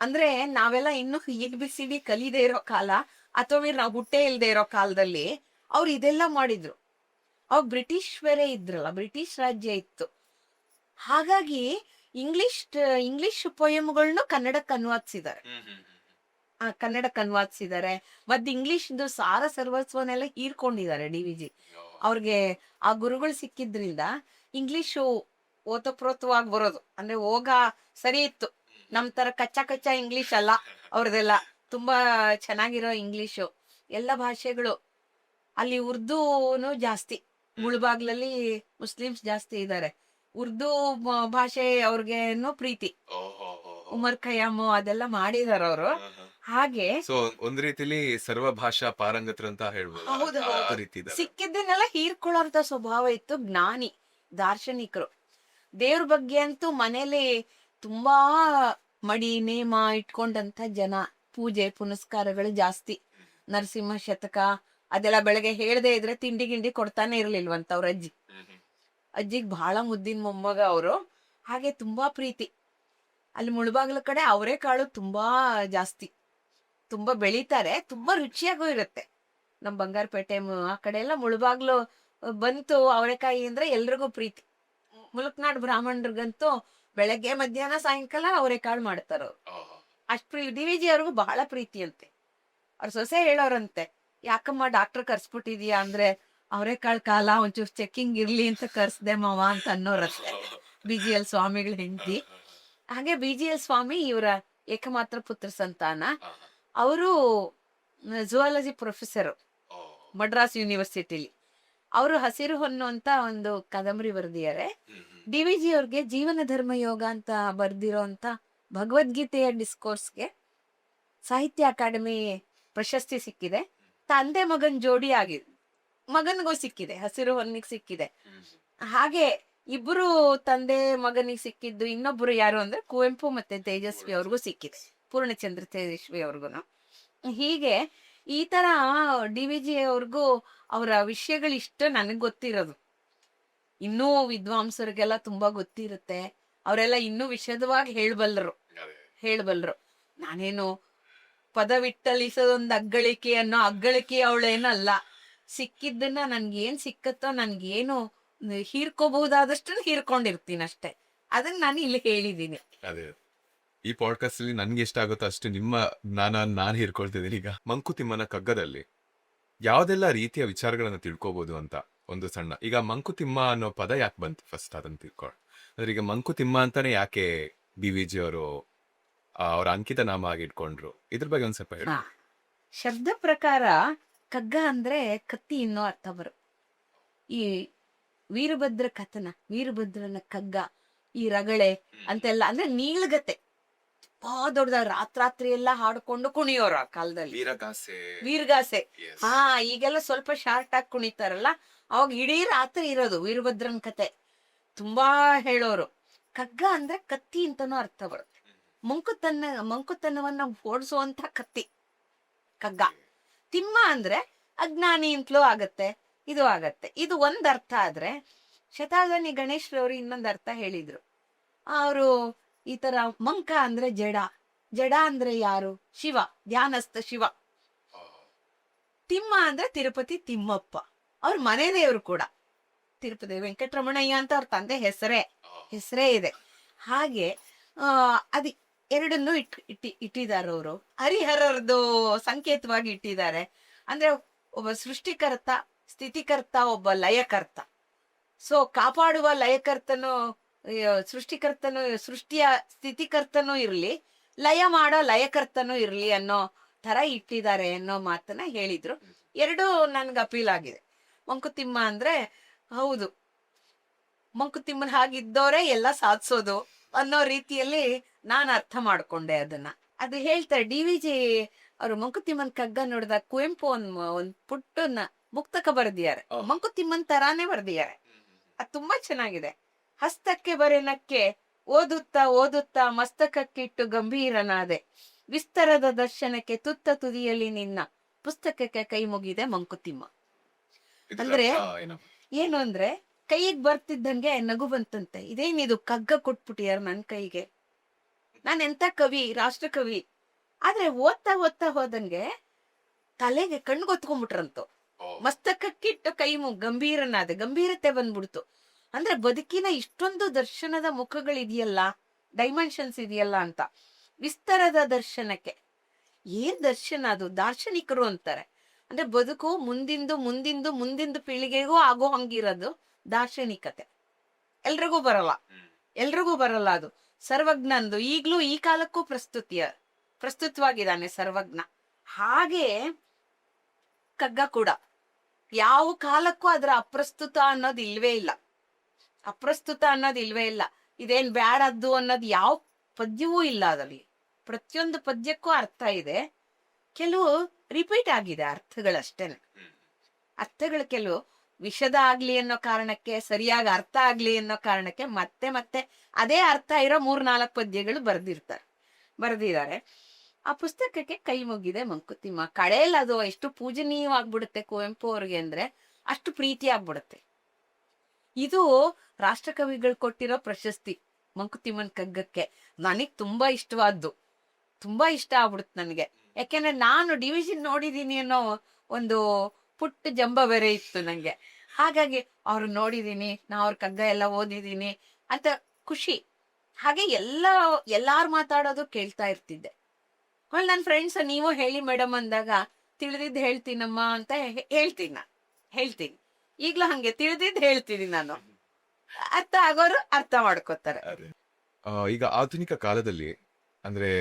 ಅಂದ್ರೆ ನಾವೆಲ್ಲ ಇನ್ನು ABCD ಕಲಿದೇ ಇರೋ ಕಾಲ, ಅಥವಾ ನಾವು ಹುಟ್ಟೆ ಇಲ್ದೇ ಇರೋ ಕಾಲದಲ್ಲಿ ಅವ್ರು ಇದೆಲ್ಲ ಮಾಡಿದ್ರು. ಅವಾಗ ಬ್ರಿಟಿಷ್ ಬೇರೆ ಇದ್ರಲ್ಲ, ಬ್ರಿಟಿಷ್ ರಾಜ್ಯ ಇತ್ತು. ಹಾಗಾಗಿ ಇಂಗ್ಲಿಷ್ ಪೊಯಮ್ಗಳನ್ನ ಕನ್ನಡಕ್ಕೆ ಅನುವಾದಿಸಿದ್ದಾರೆ. ಮತ್ತೆ ಇಂಗ್ಲಿಷ್ದು ಸಾರ ಸರ್ವಸ್ವನೆಲ್ಲ ಹೀರ್ಕೊಂಡಿದ್ದಾರೆ ಡಿ ವಿ ಜಿ. ಅವ್ರಿಗೆ ಆ ಗುರುಗಳು ಸಿಕ್ಕಿದ್ರಿಂದ ಇಂಗ್ಲಿಷು ಓತಪ್ರೋತವಾಗಿ ಬರೋದು, ಅಂದ್ರೆ ಹೋಗ ಸರಿ ಇತ್ತು. ನಮ್ ತರ ಕಚ್ಚಾ ಇಂಗ್ಲಿಷ್ ಅಲ್ಲ ಅವ್ರದೆಲ್ಲ, ತುಂಬಾ ಚೆನ್ನಾಗಿರೋ ಇಂಗ್ಲಿಷು. ಎಲ್ಲ ಭಾಷೆಗಳು ಅಲ್ಲಿ, ಉರ್ದೂನು ಜಾಸ್ತಿ ಮುಳುಬಾಗ್ಲಲ್ಲಿ ಮುಸ್ಲಿಮ್ಸ್ ಜಾಸ್ತಿ ಇದ್ದಾರೆ. ಉರ್ದು ಭಾಷೆ ಅವ್ರಿಗೇನೋ ಪ್ರೀತಿ. ಉಮರ್ ಖಯ್ಯಾಮ್ ಅದೆಲ್ಲ ಮಾಡಿದಾರ ಅವರು. ಹಾಗೆ ಸೊ ಒಂದ್ ರೀತಿಲಿ ಸರ್ವ ಭಾಷಾ ಪಾರಂಗತರು ಅಂತ ಹೇಳ್ಬೋದು. ಹೌದು ಆ ಹೌದು. ರೀತಿ ಇದಾರೆ. ಸಿಕ್ಕಿದ್ದನ್ನೆಲ್ಲ ಹೀರ್ಕೊಳ್ಳೋಂತ ಸ್ವಭಾವ ಇತ್ತು. ಜ್ಞಾನಿ, ದಾರ್ಶನಿಕರು. ದೇವ್ರ ಬಗ್ಗೆ ಅಂತೂ ಮನೇಲಿ ತುಂಬಾ ಮಡಿ ನೇಮ ಇಟ್ಕೊಂಡಂತ ಜನ. ಪೂಜೆ ಪುನಸ್ಕಾರಗಳು ಜಾಸ್ತಿ. ನರಸಿಂಹ ಶತಕ ಅದೆಲ್ಲ ಬೆಳಗ್ಗೆ ಹೇಳ್ದೆ ಇದ್ರೆ ತಿಂಡಿ ಗಿಂಡಿ ಕೊಡ್ತಾನೆ ಇರ್ಲಿಲ್ವಂತ ಅವ್ರ ಅಜ್ಜಿ. ಅಜ್ಜಿಗ್ ಬಹಳ ಮುದ್ದಿನ ಮೊಮ್ಮಗ ಅವರು. ಹಾಗೆ ತುಂಬಾ ಪ್ರೀತಿ. ಅಲ್ಲಿ ಮುಳುಬಾಗ್ಲ ಕಡೆ ಅವರೆಕಾಳು ತುಂಬಾ ಜಾಸ್ತಿ. ತುಂಬಾ ಬೆಳೀತಾರೆ. ತುಂಬಾ ರುಚಿಯಾಗೂ ಇರುತ್ತೆ. ನಮ್ ಬಂಗಾರಪೇಟೆ ಆ ಕಡೆ ಎಲ್ಲ ಮುಳುಬಾಗ್ಲು ಬಂತು ಅವರೆಕಾಯಿ ಅಂದ್ರೆ ಎಲ್ರಿಗೂ ಪ್ರೀತಿ. ಮುಲಕ್ನಾಡ್ ಬ್ರಾಹ್ಮಣರಿಗಂತೂ ಬೆಳಗ್ಗೆ ಮಧ್ಯಾಹ್ನ ಸಾಯಂಕಾಲ ಅವರೆಕಾಳು ಮಾಡ್ತಾರ ಅವ್ರು. ಅಷ್ಟ್ ಡಿ.ವಿ.ಜಿ ಅವ್ರಿಗೂ ಬಹಳ ಪ್ರೀತಿ ಅಂತೆ. ಅವ್ರ ಸೊಸೆ ಹೇಳೋರಂತೆ, ಯಾಕಮ್ಮ ಡಾಕ್ಟರ್ ಕರ್ಸ್ಬಿಟ್ಟಿದೀಯಾ ಅಂದ್ರೆ, ಅವರೆಕಾಳು ಕಾಲ ಒಂಚೂರು ಚೆಕಿಂಗ್ ಇರ್ಲಿ ಅಂತ ಕರ್ಸ್ದೆ ಮಾವ ಅಂತ ಅನ್ನೋರಂತೆ. BGL ಸ್ವಾಮಿಗಳ ಹೆಂಡತಿ. ಹಾಗೆ BGL ಸ್ವಾಮಿ ಇವರ ಏಕಮಾತ್ರ ಪುತ್ರ ಸಂತಾನ. ಅವರು ಝುವಾಲಜಿ ಪ್ರೊಫೆಸರ್ ಮಡ್ರಾಸ್ ಯೂನಿವರ್ಸಿಟಿಲಿ. ಅವರು ಹಸಿರು ಹೊನ್ನು ಅಂತ ಒಂದು ಕಾದಂಬರಿ ಬರೆದಿದ್ದಾರೆ. ಡಿ.ವಿ.ಜಿ ಅವ್ರಿಗೆ ಜೀವನ ಧರ್ಮ ಯೋಗ ಅಂತ ಬರ್ದಿರೋ ಅಂತ ಭಗವದ್ಗೀತೆಯ ಡಿಸ್ಕೋರ್ಸ್ಗೆ ಸಾಹಿತ್ಯ ಅಕಾಡೆಮಿ ಪ್ರಶಸ್ತಿ ಸಿಕ್ಕಿದೆ. ತಂದೆ ಮಗನ್ ಜೋಡಿ ಆಗಿದೆ. ಮಗನ್ಗೂ ಸಿಕ್ಕಿದೆ, ಹಸಿರು ಹೊನ್ನಿಗೆ ಸಿಕ್ಕಿದೆ. ಹಾಗೆ ಇಬ್ರು ತಂದೆ ಮಗನಿಗೆ ಸಿಕ್ಕಿದ್ದು. ಇನ್ನೊಬ್ರು ಯಾರು ಅಂದ್ರೆ ಕುವೆಂಪು ಮತ್ತೆ ತೇಜಸ್ವಿ ಅವ್ರಿಗೂ ಸಿಕ್ಕಿದೆ. ಪೂರ್ಣಚಂದ್ರ ತೇಜಸ್ವಿ ಅವ್ರಿಗೂ. ಹೀಗೆ ಈ ತರ ಡಿ.ವಿ.ಜಿ ಅವ್ರಿಗೂ ಅವರ ವಿಷಯಗಳಿಷ್ಟ ನನಗ್ ಗೊತ್ತಿರೋದು. ಇನ್ನೂ ವಿದ್ವಾಂಸರಿಗೆಲ್ಲ ತುಂಬಾ ಗೊತ್ತಿರುತ್ತೆ. ಅವರೆಲ್ಲ ಇನ್ನೂ ವಿಶದವಾಗಿ ಹೇಳ್ಬಲ್ರು. ನಾನೇನು ಪದವಿಟ್ಟಲಿಸೋದೊಂದು ಅಗ್ಗಳಿಕೆ ಅನ್ನೋ ಅಗ್ಗಳಿಕೆ ಅವಳೇನಲ್ಲ. ಸಿಕ್ಕಿದ್ದನ್ನ ನನ್ಗೇನ್ ಸಿಕ್ಕತ್ತೋ ನನ್ಗೇನು ಹೀರ್ಕೋಬಹುದಾದಷ್ಟು ಹೀರ್ಕೊಂಡಿರ್ತೀನಿ ಅಷ್ಟೇ. ಅದನ್ನ ನಾನು ಇಲ್ಲಿ ಹೇಳಿದೀನಿ. ಅದೇ ಈ ಪಾಡ್ಕಾಸ್ಟ್ ಅಲ್ಲಿ ನನ್ಗೆ ಎಷ್ಟ ಆಗುತ್ತೋ ಅಷ್ಟು ನಿಮ್ಮ ನಾನ್ ಹೀರ್ಕೊಳ್ತಿದ್ದೀನಿ. ಈಗ ಮಂಕುತಿಮ್ಮನ ಕಗ್ಗದಲ್ಲಿ ಯಾವ್ದೆಲ್ಲ ರೀತಿಯ ವಿಚಾರಗಳನ್ನ ತಿಳ್ಕೊಬಹುದು ಅಂತ ಒಂದು ಸಣ್ಣ. ಈಗ ಮಂಕುತಿಮ್ಮ ಅನ್ನೋ ಪದ ಯಾಕೆ ಬಂತು ಫಸ್ಟ್ ಅದನ್ನ ತಿಳ್ಕೊಳ್ಳ. ಅಂದ್ರೆ ಈಗ ಮಂಕುತಿಮ್ಮ ಅಂತಾನೆ ಯಾಕೆ BVG ಅವರು ಅವ್ರ ಅಂಕಿತ ನಾಮ ಆಗಿ ಇಟ್ಕೊಂಡ್ರು, ಇದ್ರ ಬಗ್ಗೆ ಒಂದ್ ಸ್ವಲ್ಪ ಹೇಳಿ. ಶಬ್ದ ಪ್ರಕಾರ ಕಗ್ಗ ಅಂದ್ರೆ ಕತ್ತಿ ಅನ್ನೋ ಅರ್ಥ ಬರು. ಈ ವೀರಭದ್ರ ಕಥನ, ವೀರಭದ್ರನ ಕಗ್ಗ, ಈ ರಗಳೆ ಅಂತೆಲ್ಲ ಅಂದ್ರೆ ನೀಳ್ಗತೆ ತುಂಬಾ ದೊಡ್ಡದ. ರಾತ್ರಾತ್ರಿ ಎಲ್ಲ ಹಾಡ್ಕೊಂಡು ಕುಣಿಯೋರು ಆ ಕಾಲದಲ್ಲಿ. ವೀರಗಾಸೆ. ಹಾ, ಈಗೆಲ್ಲ ಸ್ವಲ್ಪ ಶಾರ್ಟ್ ಆಗಿ ಕುಣಿತಾರಲ್ಲ, ಅವಾಗ ಇಡೀ ರಾತ್ರಿ ಇರೋದು ವೀರಭದ್ರನ್ ಕತೆ. ತುಂಬಾ ಹೇಳೋರು. ಕಗ್ಗ ಅಂದ್ರೆ ಕತ್ತಿ ಅಂತಾನೂ ಅರ್ಥ ಬರುತ್ತೆ. ಮಂಕುತನವನ್ನ ಓಡಿಸುವಂತ ಕತ್ತಿ ಕಗ್ಗ. ತಿಮ್ಮ ಅಂದ್ರೆ ಅಜ್ಞಾನಿ ಅಂತಲೂ ಆಗತ್ತೆ, ಇದು ಆಗತ್ತೆ. ಇದು ಒಂದ್ ಅರ್ಥ ಆದ್ರೆ, ಶತಾವಧಾನಿ ಗಣೇಶ್ರವ್ರು ಇನ್ನೊಂದ್ ಅರ್ಥ ಹೇಳಿದ್ರು. ಅವರು ಈ ತರ ಮಂಕ ಅಂದ್ರೆ ಜಡ ಅಂದ್ರೆ ಯಾರು? ಶಿವ, ಧ್ಯಾನಸ್ಥ ಶಿವ. ತಿಮ್ಮ ಅಂದ್ರೆ ತಿರುಪತಿ ತಿಮ್ಮಪ್ಪ, ಅವ್ರ ಮನೆ ದೇವ್ರು ಕೂಡ. ತಿರುಪತಿ ವೆಂಕಟರಮಣಯ್ಯ ಅಂತ ಅವ್ರ ತಂದೆ ಹೆಸರೇ ಇದೆ. ಹಾಗೆ ಅದ್ ಎರಡನ್ನು ಇಟ್ಟಿದ್ದಾರೆ ಅವರು. ಹರಿಹರರ್ದು ಸಂಕೇತವಾಗಿ ಇಟ್ಟಿದ್ದಾರೆ. ಅಂದ್ರೆ ಒಬ್ಬ ಸೃಷ್ಟಿಕರ್ತ, ಸ್ಥಿತಿಕರ್ತ, ಒಬ್ಬ ಲಯಕರ್ತ. ಸೊ ಕಾಪಾಡುವ ಲಯಕರ್ತನು, ಸೃಷ್ಟಿಕರ್ತನು, ಸೃಷ್ಟಿಯ ಸ್ಥಿತಿಕರ್ತನೂ ಇರ್ಲಿ, ಲಯ ಮಾಡೋ ಲಯಕರ್ತನೂ ಇರ್ಲಿ ಅನ್ನೋ ತರ ಇಟ್ಟಿದ್ದಾರೆ ಅನ್ನೋ ಮಾತನ್ನ ಹೇಳಿದ್ರು. ಎರಡೂ ನನ್ಗೆ ಅಪೀಲ್ ಆಗಿದೆ. ಮಂಕುತಿಮ್ಮ ಅಂದ್ರೆ ಹೌದು, ಮಂಕುತಿಮ್ಮನ ಹಾಗಿದ್ದವರೇ ಎಲ್ಲ ಸಾಧಿಸೋದು ಅನ್ನೋ ರೀತಿಯಲ್ಲಿ ನಾನು ಅರ್ಥ ಮಾಡ್ಕೊಂಡೆ ಅದನ್ನ. ಅದು ಹೇಳ್ತಾರೆ ಡಿ.ವಿ.ಜಿ ಅವರು ಮಂಕುತಿಮ್ಮನ್ ಕಗ್ಗ ನೋಡಿದಾಗ ಕುವೆಂಪು ಒಂದ್ ಪುಟ್ಟನ್ನ ಮುಕ್ತಕ ಬರೆದಿದ್ದಾರೆ. ಮಂಕುತಿಮ್ಮನ್ ತರಾನೇ ಬರೆದಿದ್ದಾರೆ. ಅದು ತುಂಬಾ ಚೆನ್ನಾಗಿದೆ. ಹಸ್ತಕ್ಕೆ ಬರೆನಕ್ಕೆ ಓದುತ್ತಾ ಮಸ್ತಕಕ್ಕಿಟ್ಟು ಗಂಭೀರನಾದೆ, ವಿಸ್ತರದ ದರ್ಶನಕ್ಕೆ ತುತ್ತ ತುದಿಯಲ್ಲಿ ನಿನ್ನ ಪುಸ್ತಕಕ್ಕೆ ಕೈ ಮುಗಿದೆ ಮಂಕುತಿಮ್ಮ. ಅಂದ್ರೆ ಏನು ಅಂದ್ರೆ, ಕೈಗೆ ಬರ್ತಿದ್ದಂಗೆ ನಗು ಬಂತಂತೆ. ಇದೇನಿದು ಕಗ್ಗ ಕೊಟ್ಬಿಟ್ಟಿಯಾರ ನನ್ ಕೈಗೆ, ನಾನ್ ಎಂತ ಕವಿ, ರಾಷ್ಟ್ರ ಕವಿ. ಆದ್ರೆ ಓದ್ತಾ ಹೋದಂಗೆ ತಲೆಗೆ ಕಣ್ಗೊತ್ಕೊಂಡ್ಬಿಟ್ರಂತು. ಮಸ್ತಕಕ್ಕಿಟ್ಟು ಕೈ ಗಂಭೀರನಾದೆ, ಗಂಭೀರತೆ ಬಂದ್ಬಿಡ್ತು. ಅಂದ್ರೆ ಬದುಕಿನ ಇಷ್ಟೊಂದು ದರ್ಶನದ ಮುಖಗಳಿದೆಯಲ್ಲ, ಡೈಮೆನ್ಷನ್ಸ್ ಇದೆಯಲ್ಲ ಅಂತ. ವಿಸ್ತರದ ದರ್ಶನಕ್ಕೆ ಏನ್ ದರ್ಶನ ಅದು? ದಾರ್ಶನಿಕರು ಅಂತಾರೆ. ಅಂದ್ರೆ ಬದುಕು ಮುಂದಿಂದು ಪೀಳಿಗೆಗೂ ಆಗೋ ಹಂಗಿರೋದು ದಾರ್ಶನಿಕತೆ. ಎಲ್ರಿಗೂ ಬರಲ್ಲ ಅದು. ಸರ್ವಜ್ಞಂದು ಈಗ್ಲೂ ಈ ಕಾಲಕ್ಕೂ ಪ್ರಸ್ತುತವಾಗಿದ್ದಾನೆ ಸರ್ವಜ್ಞ. ಹಾಗೆ ಕಗ್ಗ ಕೂಡ ಯಾವ ಕಾಲಕ್ಕೂ ಅದರ ಅಪ್ರಸ್ತುತ ಅನ್ನೋದು ಇಲ್ವೇ ಇಲ್ಲ. ಅಪ್ರಸ್ತುತ ಅನ್ನೋದು ಇಲ್ವೇ ಇಲ್ಲ. ಇದೇನ್ ಬ್ಯಾಡದ್ದು ಅನ್ನೋದು ಯಾವ ಪದ್ಯವೂ ಇಲ್ಲ ಅದರಲ್ಲಿ. ಪ್ರತಿಯೊಂದು ಪದ್ಯಕ್ಕೂ ಅರ್ಥ ಇದೆ. ಕೆಲವು ರಿಪೀಟ್ ಆಗಿದೆ ಅರ್ಥಗಳಷ್ಟೇನೆ. ಅರ್ಥಗಳು ಕೆಲವು ವಿಷದ ಆಗ್ಲಿ ಅನ್ನೋ ಕಾರಣಕ್ಕೆ, ಸರಿಯಾಗಿ ಅರ್ಥ ಆಗ್ಲಿ ಅನ್ನೋ ಕಾರಣಕ್ಕೆ ಮತ್ತೆ ಮತ್ತೆ ಅದೇ ಅರ್ಥ ಇರೋ 3-4 ಪದ್ಯಗಳು ಬರೆದಿದ್ದಾರೆ. ಆ ಪುಸ್ತಕಕ್ಕೆ ಕೈ ಮುಗಿದೆ ಮಂಕುತಿಮ್ಮ. ಕಡೆಯಲ್ಲಿ ಅದು ಎಷ್ಟು ಪೂಜನೀಯವಾಗ್ಬಿಡುತ್ತೆ ಕುವೆಂಪು ಅವ್ರಿಗೆ ಅಂದ್ರೆ ಅಷ್ಟು ಪ್ರೀತಿ ಆಗ್ಬಿಡುತ್ತೆ. ಇದು ರಾಷ್ಟ್ರಕವಿಗಳು ಕೊಟ್ಟಿರೋ ಪ್ರಶಸ್ತಿ ಮಂಕುತಿಮ್ಮನ್ ಕಗ್ಗಕ್ಕೆ. ನನಗ್ ತುಂಬಾ ಇಷ್ಟವಾದ್ದು, ತುಂಬಾ ಇಷ್ಟ ಆಗ್ಬಿಡುತ್ತೆ ನನಗೆ. ಯಾಕೆಂದ್ರೆ ನಾನು ಡಿವಿಷನ್ ನೋಡಿದೀನಿ ಅನ್ನೋ ಒಂದು ಪುಟ್ಟ ಜಂಬ ಬೇರೆ ಇತ್ತು ನಂಗೆ. ಹಾಗಾಗಿ ಅವ್ರು ನೋಡಿದೀನಿ, ನಾ ಅವ್ರ ಕಗ್ಗ ಎಲ್ಲ ಓದಿದೀನಿ ಅಂತ ಖುಷಿ. ಹಾಗೆ ಎಲ್ಲಾರು ಮಾತಾಡೋದು ಕೇಳ್ತಾ ಇರ್ತಿದ್ದೆ. ಆಮೇಲೆ ನನ್ನ ಫ್ರೆಂಡ್ಸ್ ನೀವು ಹೇಳಿ ಮೇಡಮ್ ಅಂದಾಗ ತಿಳಿದಿದ್ದು ಹೇಳ್ತೀನಮ್ಮ ಅಂತ ಹೇಳ್ತೀನಿ. ಈಗ್ಲೂ ಹಂಗೆ ತಿಳಿದಿದ್ದು ಹೇಳ್ತೀನಿ ನಾನು. ಅರ್ಥ ಆಗೋರು ಅರ್ಥ ಮಾಡ್ಕೋತಾರೆ. ಈಗ ಆಧುನಿಕ ಕಾಲದಲ್ಲಿ ಅಂದ್ರೆ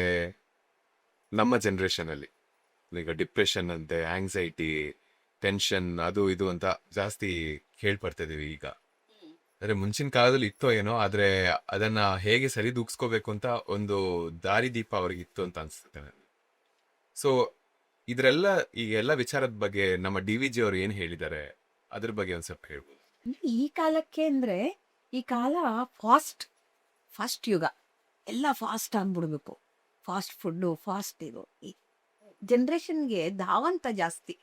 ನಮ್ಮ ಜನರೇಷನ್ ಅಲ್ಲಿ ಈಗ ಡಿಪ್ರೆಷನ್ ಅಂತೆ, ಆಂಗ್ಸೈಟಿ, ಟೆನ್ಷನ್, ಅದು ಇದು ಅಂತ ಜಾಸ್ತಿ ಕೇಳ್ಪಡ್ತಿದೀವಿ ಈಗ. ಅಂದ್ರೆ ಮುಂಚಿನ ಕಾಲದಲ್ಲಿ ಇತ್ತೋ ಏನೋ, ಆದ್ರೆ ಅದನ್ನ ಹೇಗೆ ಸರಿದೂಗಿಸ್ಕೋಬೇಕು ಅಂತ ಒಂದು ದಾರಿದೀಪ ಅವ್ರಿಗೆ ಇತ್ತು ಅಂತ ಅನ್ಸುತ್ತೆ ನನಗೆ. ಸೊ ಇದ್ರೆಲ್ಲ ಈ ಎಲ್ಲ ವಿಚಾರದ ಬಗ್ಗೆ ನಮ್ಮ DVG ಅವ್ರು ಏನ್ ಹೇಳಿದ್ದಾರೆ ಅದ್ರ ಬಗ್ಗೆ ಒಂದ್ ಸ್ವಲ್ಪ ಹೇಳ್ಬೋದು. ಈ ಕಾಲಕ್ಕೆ ಅಂದ್ರೆ ಈ ಕಾಲ ಫಾಸ್ಟ್ ಯುಗ. ಎಲ್ಲ ಫಾಸ್ಟ್ ಆಗ್ಬಿಡ್ಬೇಕು. ಫಾಸ್ಟ್ ಫುಡ್ಡು, ಫಾಸ್ಟ್ ಇದು. ಈ ಜನ್ರೇಷನ್ಗೆ ಧಾವಂತ ಜಾಸ್ತಿ.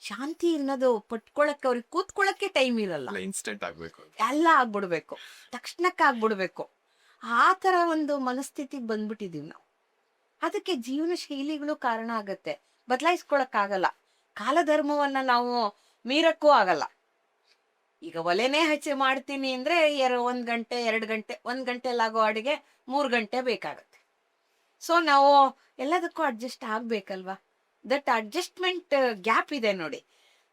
ಶಾಂತಿ ಅನ್ನೋದು ಪಟ್ಕೊಳಕ್ಕೆ, ಅವ್ರಿಗೆ ಕೂತ್ಕೊಳ್ಳಕ್ಕೆ ಟೈಮ್ ಇರಲ್ಲ. ಇನ್ಸ್ಟೆಂಟ್ ಆಗ್ಬೇಕು, ಎಲ್ಲ ಆಗ್ಬಿಡ್ಬೇಕು, ತಕ್ಷಣಕ್ಕೆ ಆಗ್ಬಿಡ್ಬೇಕು. ಆ ತರ ಒಂದು ಮನಸ್ಥಿತಿಗೆ ಬಂದ್ಬಿಟ್ಟಿದೀವಿ ನಾವು. ಅದಕ್ಕೆ ಜೀವನ ಶೈಲಿಗಳು ಕಾರಣ ಆಗತ್ತೆ. ಬದಲಾಯಿಸ್ಕೊಳಕ್ಕಾಗಲ್ಲ. ಕಾಲಧರ್ಮವನ್ನ ನಾವು ಮೀರಕ್ಕೂ ಆಗಲ್ಲ. ಈಗ ಒಲೆನೇ ಹಚ್ಚಿ ಮಾಡ್ತೀನಿ ಅಂದ್ರೆ 1 ಗಂಟೆ 2 ಗಂಟೆ, 1 ಗಂಟೆಲಾಗೋ ಅಡಿಗೆ 3 ಗಂಟೆ ಬೇಕಾಗತ್ತೆ. ಸೊ ನಾವು ಎಲ್ಲದಕ್ಕೂ ಅಡ್ಜಸ್ಟ್ ಆಗ್ಬೇಕಲ್ವಾ. ದಟ್ ಅಡ್ಜಸ್ಟ್ಮೆಂಟ್ ಗ್ಯಾಪ್ ಇದೆ ನೋಡಿ,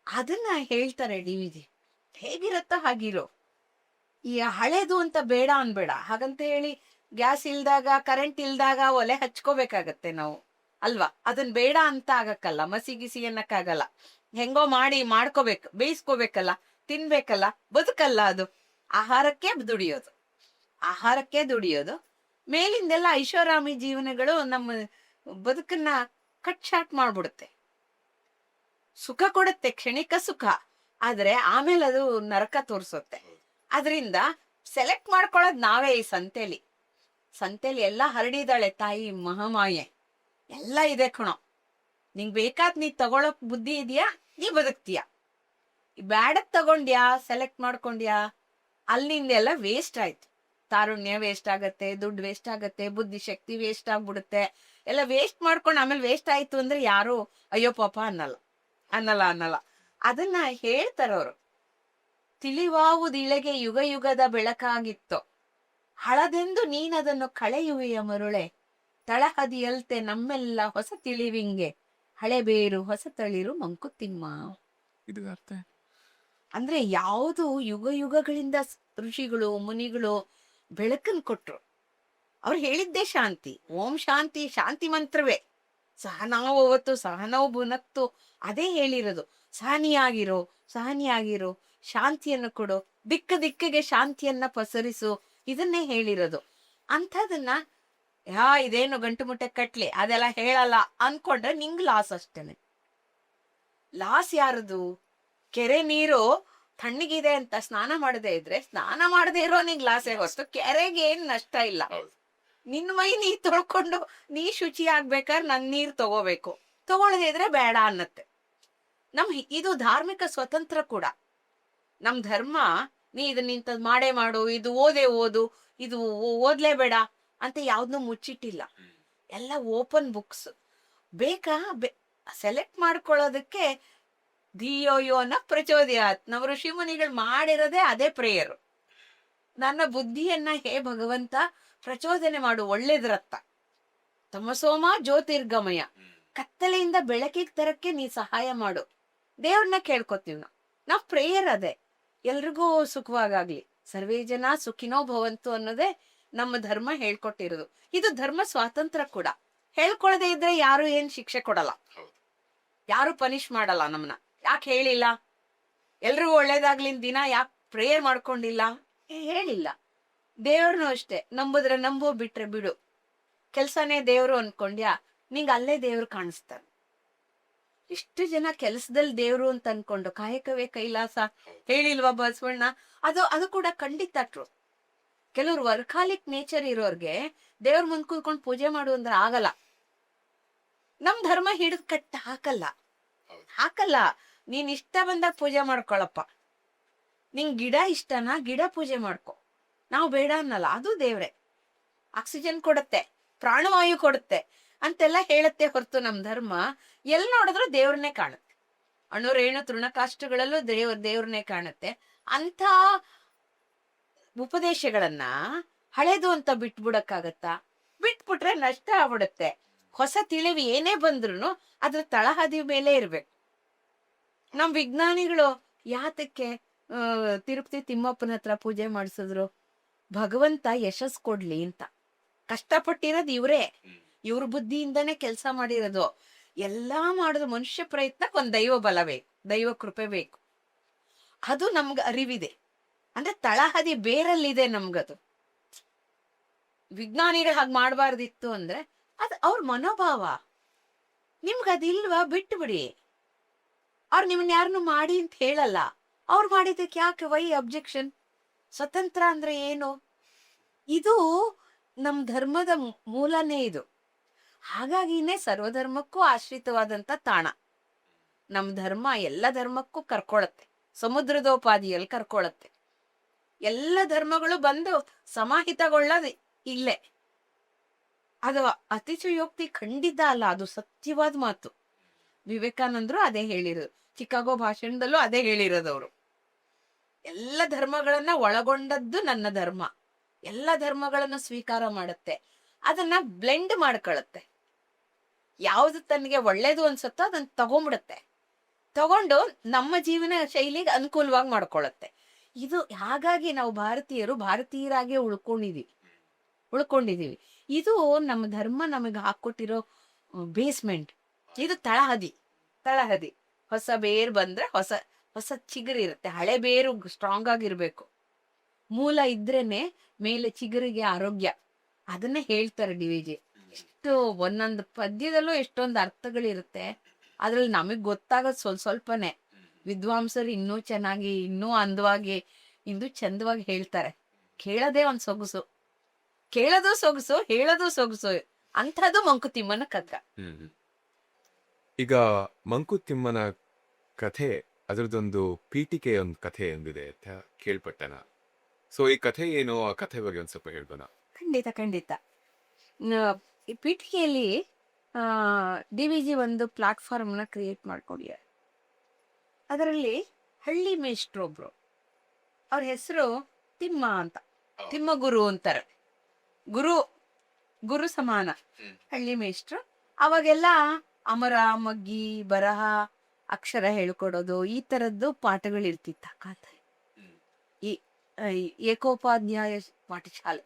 ಅದನ್ನ ಹೇಳ್ತಾರೆ DVG. ಹೇಗಿರತ್ತೋ ಹಾಗಿರೋ. ಈ ಹಳೇದು ಅಂತ ಬೇಡ ಅನ್ಬೇಡ. ಹಾಗಂತ ಹೇಳಿ ಗ್ಯಾಸ್ ಇಲ್ದಾಗ, ಕರೆಂಟ್ ಇಲ್ದಾಗ ಒಲೆ ಹಚ್ಕೋಬೇಕಾಗತ್ತೆ ನಾವು ಅಲ್ವಾ. ಅದನ್ ಬೇಡ ಅಂತ ಆಗಕ್ಕಲ್ಲ, ಮಸಿ ಅನ್ನಕ್ಕಾಗಲ್ಲ. ಹೆಂಗೋ ಮಾಡ್ಕೋಬೇಕು, ಬೇಯಿಸ್ಕೋಬೇಕಲ್ಲ, ತಿನ್ಬೇಕಲ್ಲ, ಬದುಕಲ್ಲ ಅದು. ಆಹಾರಕ್ಕೆ ದುಡಿಯೋದು. ಮೇಲಿಂದೆಲ್ಲ ಐಷಾರಾಮಿ ಜೀವನಗಳು ನಮ್ಮ ಬದುಕನ್ನ ಕಟ್ ಶಾಟ್ ಮಾಡ್ಬಿಡುತ್ತೆ. ಸುಖ ಕೊಡುತ್ತೆ, ಕ್ಷಣಿಕ ಸುಖ, ಆದ್ರೆ ಆಮೇಲೆ ಅದು ನರಕ ತೋರಿಸುತ್ತೆ. ಅದರಿಂದ ಸೆಲೆಕ್ಟ್ ಮಾಡ್ಕೊಳ್ಳೋದು ನಾವೇ. ಈ ಸಂತೆಲಿ ಎಲ್ಲ ಹರಡಿದಾಳೆ ತಾಯಿ ಮಹಾಮಾಯೆ. ಎಲ್ಲ ಇದೆ ಕಣೋ. ನಿಂಗ್ ಬೇಕಾದ್ ನೀ ತಗೊಳಕ್ ಬುದ್ಧಿ ಇದೆಯಾ, ನೀ ಬದುಕ್ತೀಯ. ಬ್ಯಾಡಕ್ ತಗೊಂಡ್ಯಾ, ಸೆಲೆಕ್ಟ್ ಮಾಡ್ಕೊಂಡ್ಯಾ, ಅಲ್ಲಿಂದೆಲ್ಲ ವೇಸ್ಟ್ ಆಯ್ತು. ತಾರುಣ್ಯ ವೇಸ್ಟ್ ಆಗತ್ತೆ, ದುಡ್ಡು ವೇಸ್ಟ್ ಆಗತ್ತೆ, ಬುದ್ಧಿ ಶಕ್ತಿ ವೇಸ್ಟ್ ಆಗ್ಬಿಡುತ್ತೆ. ಎಲ್ಲ ವೇಸ್ಟ್ ಮಾಡ್ಕೊಂಡು ಆಮೇಲೆ ವೇಸ್ಟ್ ಆಯ್ತು ಅಂದ್ರೆ ಯಾರು ಅಯ್ಯೋ ಪಾಪ ಅನ್ನಲ್ಲ. ಅದನ್ನ ಹೇಳ್ತಾರವ್ರು. ತಿಳಿವಾವುದಿಳೆಗೆ ಯುಗ ಯುಗದ ಬೆಳಕಾಗಿತ್ತೋ, ಹಳದೆಂದು ನೀನದನ್ನು ಕಳೆಯುವೆಯ ಮರುಳೆ, ತಳಹದಿಯಲ್ತೆ ನಮ್ಮೆಲ್ಲ ಹೊಸ ತಿಳಿವಿಂಗೆ, ಹಳೆ ಬೇರು ಹೊಸ ತಳಿರು ಮಂಕುತಿಮ್ಮ. ಇದು ಅರ್ಥ ಅಂದ್ರೆ ಯಾವುದು ಯುಗ ಯುಗಗಳಿಂದ ಋಷಿಗಳು ಮುನಿಗಳು ಬೆಳಕನ್ ಕೊಟ್ರು. ಅವ್ರು ಹೇಳಿದ್ದೇ ಶಾಂತಿ. ಓಂ ಶಾಂತಿ, ಶಾಂತಿ ಮಂತ್ರವೇ. ಸಹನವು ಭುನಕ್ತು, ಅದೇ ಹೇಳಿರೋದು. ಸಹನಿಯಾಗಿರೋ, ಶಾಂತಿಯನ್ನು ಕೊಡು, ದಿಕ್ಕಿಗೆ ಶಾಂತಿಯನ್ನ ಪಸರಿಸು, ಇದನ್ನೇ ಹೇಳಿರೋದು. ಅಂಥದನ್ನ ಇದೇನು ಗಂಟು ಮುಟ್ಟೆ ಕಟ್ಲಿ ಅದೆಲ್ಲ ಹೇಳಲ್ಲ ಅನ್ಕೊಂಡ್ರೆ ನಿಂಗ್ ಲಾಸ್ ಅಷ್ಟೇನೆ. ಲಾಸ್ ಯಾರದು? ಕೆರೆ ನೀರು ತಣ್ಣಗಿದೆ ಅಂತ ಸ್ನಾನ ಮಾಡದೇ ಇದ್ರೆ, ಸ್ನಾನ ಮಾಡದೇ ಇರೋ ನಿಂಗ್ ಲಾಸೇ ಹೊಸ್ತು, ಕೆರೆಗೆ ಏನ್ ನಷ್ಟ ಇಲ್ಲ. ನಿನ್ ಮೈ ನೀ ತೊಳ್ಕೊಂಡು ನೀ ಶುಚಿ ಆಗ್ಬೇಕಾದ್ರೆ ನನ್ ನೀರ್ ತಗೊಳ್ಳದೇ ಇದ್ರೆ ಬೇಡ ಅನ್ನತ್ತೆ. ಇದು ಧಾರ್ಮಿಕ ಸ್ವತಂತ್ರ ಕೂಡ. ನಮ್ ಧರ್ಮ ನೀ ಇದನ್ನ ಇಂಥದ್ ಮಾಡೇ ಮಾಡು, ಇದು ಓದು, ಇದು ಓದ್ಲೇಬೇಡ ಅಂತ ಯಾವ್ದನ್ನೂ ಮುಚ್ಚಿಟ್ಟಿಲ್ಲ. ಎಲ್ಲ ಓಪನ್ ಬುಕ್ಸ್. ಬೇಕಾ ಸೆಲೆಕ್ಟ್ ಮಾಡ್ಕೊಳ್ಳೋದಕ್ಕೆ ಧಿಯೋಯೋನ ಪ್ರಚೋದಯಾತ್. ನಾವು ಋಷಿ ಮುನಿಗಳು ಮಾಡಿರೋದೇ ಅದೇ ಪ್ರೇಯರು. ನನ್ನ ಬುದ್ಧಿಯನ್ನ ಹೇ ಭಗವಂತ ಪ್ರಚೋದನೆ ಮಾಡು, ಒಳ್ಳೇದ್ರತ್ತ. ತಮಸೋಮ ಜ್ಯೋತಿರ್ಗಮಯ, ಕತ್ತಲೆಯಿಂದ ಬೆಳಕಿಗೆ ತರಕ್ಕೆ ನೀ ಸಹಾಯ ಮಾಡು. ದೇವ್ರನ್ನ ಕೇಳ್ಕೊತೀವಿ ನಾವು ಪ್ರೇಯರ್ ಅದೇ. ಎಲ್ರಿಗೂ ಸುಖವಾಗ್ಲಿ, ಸರ್ವೇ ಜನ ಸುಖಿನೋ ಭವಂತು ಅನ್ನೋದೇ ನಮ್ಮ ಧರ್ಮ ಹೇಳ್ಕೊಟ್ಟಿರೋದು. ಇದು ಧರ್ಮ ಸ್ವಾತಂತ್ರ್ಯ ಕೂಡ. ಹೇಳ್ಕೊಳದೇ ಇದ್ರೆ ಯಾರು ಏನ್ ಶಿಕ್ಷೆ ಕೊಡಲ್ಲ, ಯಾರು ಪನಿಷ್ ಮಾಡಲ್ಲ ನಮ್ನ. ಯಾಕೆ ಹೇಳಿಲ್ಲ, ಎಲ್ರಿಗೂ ಒಳ್ಳೇದಾಗ್ಲಿನ್ ದಿನ ಯಾಕೆ ಪ್ರೇಯರ್ ಮಾಡ್ಕೊಂಡಿಲ್ಲ? ಹೇಳಿಲ್ಲ. ದೇವ್ರನ್ನೂ ಅಷ್ಟೇ, ನಂಬುದ್ರೆ ನಂಬು, ಬಿಟ್ರೆ ಬಿಡು. ಕೆಲ್ಸನೇ ದೇವ್ರು ಅನ್ಕೊಂಡ್ಯಾ, ನಿಂಗೆ ಅಲ್ಲೇ ದೇವ್ರು ಕಾಣಿಸ್ತಾನೆ. ಎಷ್ಟು ಜನ ಕೆಲ್ಸದಲ್ಲಿ ದೇವ್ರು ಅಂತ ಅನ್ಕೊಂಡು ಕಾಯಕವೇ ಕೈಲಾಸ ಹೇಳಿಲ್ವಾ ಬಸವಣ್ಣ? ಅದು ಕೂಡ ಖಂಡಿತ ಟ್ರೂ. ಕೆಲವ್ರು ವರ್ಕಾಲಿಕ್ ನೇಚರ್ ಇರೋರ್ಗೆ ದೇವ್ರ ಮುಂದ್ ಕೂತ್ಕೊಂಡು ಪೂಜೆ ಮಾಡು ಅಂದ್ರೆ ಆಗಲ್ಲ. ನಮ್ ಧರ್ಮ ಹಿಡಿದು ಕಟ್ಟ ಹಾಕಲ್ಲ. ನೀನ್ ಇಷ್ಟ ಬಂದಾಗ ಪೂಜೆ ಮಾಡ್ಕೊಳಪ್ಪ. ನಿಂಗ್ ಗಿಡ ಇಷ್ಟನಾ, ಗಿಡ ಪೂಜೆ ಮಾಡ್ಕೊ. ನಾವು ಬೇಡ ಅನ್ನಲ್ಲ, ಅದು ದೇವ್ರೆ. ಆಕ್ಸಿಜನ್ ಕೊಡುತ್ತೆ, ಪ್ರಾಣವಾಯು ಕೊಡುತ್ತೆ ಅಂತೆಲ್ಲ ಹೇಳುತ್ತೆ ಹೊರತು ನಮ್ ಧರ್ಮ ಎಲ್ ನೋಡಿದ್ರು ದೇವ್ರನ್ನೇ ಕಾಣುತ್ತೆ. ಅಣು ರೇಣು ತೃಣಕಾಷ್ಟಗಳಲ್ಲೂ ದೇವ್ರನ್ನೇ ಕಾಣುತ್ತೆ. ಅಂತ ಉಪದೇಶಗಳನ್ನ ಹಳೇದು ಅಂತ ಬಿಟ್ಬಿಡಕ್ಕಾಗತ್ತಾ? ಬಿಟ್ಬಿಟ್ರೆ ನಷ್ಟ ಆಗ್ಬಿಡುತ್ತೆ. ಹೊಸ ತಿಳಿವು ಏನೇ ಬಂದ್ರು ಅದ್ರ ತಳಹದಿ ಮೇಲೆ ಇರ್ಬೇಕು. ನಮ್ ವಿಜ್ಞಾನಿಗಳು ಯಾತಕ್ಕೆ ತಿರುಪತಿ ತಿಮ್ಮಪ್ಪನ ಹತ್ರ ಪೂಜೆ ಮಾಡಿಸಿದ್ರು? ಭಗವಂತ ಯಶಸ್ ಕೊಡ್ಲಿ ಅಂತ. ಕಷ್ಟಪಟ್ಟಿರೋದು ಇವ್ರೇ, ಇವ್ರ ಬುದ್ಧಿಯಿಂದಾನೇ ಕೆಲಸ ಮಾಡಿರೋದು. ಎಲ್ಲಾ ಮಾಡಿದ್ರು ಮನುಷ್ಯ ಪ್ರಯತ್ನಕ್ಕೆ ಒಂದ್ ದೈವ ಬಲ ಬೇಕು, ದೈವ ಕೃಪೆ ಬೇಕು. ಅದು ನಮ್ಗೆ ಅರಿವಿದೆ. ಅಂದ್ರೆ ತಳಹದಿ ಬೇರಲ್ಲಿದೆ ನಮ್ಗದು. ವಿಜ್ಞಾನಿಗಳು ಹಾಗೆ ಮಾಡಬಾರ್ದಿತ್ತು ಅಂದ್ರೆ ಅದು ಅವ್ರ ಮನೋಭಾವ. ನಿಮ್ಗದಿಲ್ವಾ? ಬಿಟ್ಟು ಬಿಡಿ. ಅವ್ರು ನಿಮ್ಮನ್ನ ಯಾರನ್ನು ಮಾಡಿ ಅಂತ ಹೇಳಲ್ಲ. ಅವ್ರು ಮಾಡಿದ್ದಕ್ಕೆ ಯಾಕೆ ವೈ ಅಬ್ಜೆಕ್ಷನ್? ಸ್ವತಂತ್ರ ಅಂದ್ರೆ ಏನು? ಇದು ನಮ್ ಧರ್ಮದ ಮೂಲನೇ ಇದು. ಹಾಗಾಗಿನೇ ಸರ್ವಧರ್ಮಕ್ಕೂ ಆಶ್ರಿತವಾದಂತ ತಾಣ. ನಮ್ ಧರ್ಮ ಎಲ್ಲ ಧರ್ಮಕ್ಕೂ ಕರ್ಕೊಳತ್ತೆ, ಸಮುದ್ರದೋಪಾದಿಯಲ್ಲಿ ಕರ್ಕೊಳತ್ತೆ. ಎಲ್ಲ ಧರ್ಮಗಳು ಬಂದು ಸಮಾಹಿತಗೊಳ್ಳೋದು ಇಲ್ಲೇ. ಅದು ಅತಿಶಯೋಕ್ತಿ ಖಂಡಿತ ಅಲ್ಲ, ಅದು ಸತ್ಯವಾದ ಮಾತು. ವಿವೇಕಾನಂದರು ಅದೇ ಹೇಳಿರೋದು, ಚಿಕಾಗೋ ಭಾಷಣದಲ್ಲೂ ಅದೇ ಹೇಳಿರೋದವ್ರು. ಎಲ್ಲ ಧರ್ಮಗಳನ್ನ ಒಳಗೊಂಡದ್ದು ನನ್ನ ಧರ್ಮ. ಎಲ್ಲ ಧರ್ಮಗಳನ್ನು ಸ್ವೀಕಾರ ಮಾಡುತ್ತೆ, ಅದನ್ನ ಬ್ಲೆಂಡ್ ಮಾಡ್ಕೊಳತ್ತೆ. ಯಾವ್ದು ತನಗೆ ಒಳ್ಳೇದು ಅನ್ಸುತ್ತೋ ಅದನ್ನ ತಗೊಂಡು ನಮ್ಮ ಜೀವನ ಶೈಲಿಗೆ ಅನುಕೂಲವಾಗಿ ಮಾಡ್ಕೊಳತ್ತೆ. ಇದು ಹಾಗಾಗಿ ನಾವು ಭಾರತೀಯರಾಗೆ ಉಳ್ಕೊಂಡಿದೀವಿ. ಇದು ನಮ್ಮ ಧರ್ಮ ನಮಗೆ ಹಾಕೊಟ್ಟಿರೋ ಬೇಸ್ಮೆಂಟ್. ಇದು ತಳಹದಿ. ಹೊಸ ಬೇರು ಬಂದ್ರೆ ಹೊಸ ಚಿಗುರು ಇರುತ್ತೆ. ಹಳೆ ಬೇರು ಸ್ಟ್ರಾಂಗ್ ಆಗಿರ್ಬೇಕು. ಮೂಲ ಇದ್ರೇನೆ ಮೇಲೆ ಚಿಗುರಿಗೆ ಆರೋಗ್ಯ. ಅದನ್ನೇ ಹೇಳ್ತಾರೆ ಡಿ.ವಿ.ಜಿ. ಎಷ್ಟು ಒಂದೊಂದು ಪದ್ಯದಲ್ಲೂ ಎಷ್ಟೊಂದು ಅರ್ಥಗಳಿರುತ್ತೆ. ಅದ್ರಲ್ಲಿ ನಮಗ್ ಗೊತ್ತಾಗೋದು ಸ್ವಲ್ಪನೇ. ವಿದ್ವಾಂಸರು ಇನ್ನೂ ಚೆನ್ನಾಗಿ, ಇನ್ನೂ ಅಂದವಾಗಿ, ಇನ್ನೂ ಚಂದವಾಗಿ ಹೇಳ್ತಾರೆ. ಕೇಳೋದೇ ಒಂದ್ ಸೊಗಸು. ಕೇಳೋದು ಸೊಗಸು, ಹೇಳೋದು ಸೊಗಸು. ಅಂಥದ್ದು ಮಂಕುತಿಮ್ಮನ ಕಗ್ಗ. ಈಗ ಮಂಕುತಿಮ್ಮನ ಕಥೆ, ಅದರದೊಂದು ಪೀಠಿಕೆ ಒಂದು ಕಥೆ ಒಂದಿದೆ ಅಂತ ಕೇಳ್ಪಟ್ಟನ. ಸೊ ಈ ಕಥೆ ಏನು, ಆ ಕಥೆ ಬಗ್ಗೆ ಒಂದ್ ಸ್ವಲ್ಪ ಹೇಳ್ಬೋಣ? ಖಂಡಿತ. ಈ ಪೀಠಿಕೆಯಲ್ಲಿ ಡಿ.ವಿ.ಜಿ. ಒಂದು ಪ್ಲಾಟ್ಫಾರ್ಮ್ನ ಕ್ರಿಯೇಟ್ ಮಾಡ್ಕೊಂಡಿದ್ದಾರೆ. ಅದರಲ್ಲಿ ಹಳ್ಳಿ ಮೇಷ್ಟ್ರೊಬ್ರು, ಅವ್ರ ಹೆಸರು ತಿಮ್ಮ ಅಂತ, ತಿಮ್ಮಗುರು ಅಂತಾರೆ. ಗುರು ಸಮಾನ ಹಳ್ಳಿ ಮೇಷ್ಟ್ರು. ಅವಾಗೆಲ್ಲ ಅಮರ, ಮಗ್ಗಿ, ಬರಹ, ಅಕ್ಷರ ಹೇಳ್ಕೊಡೋದು, ಈ ತರದ್ದು ಪಾಠಗಳಿರ್ತಿತ್ತ ಕಾತ. ಈ ಏಕೋಪಾಧ್ಯಾಯ ಪಾಠಶಾಲೆ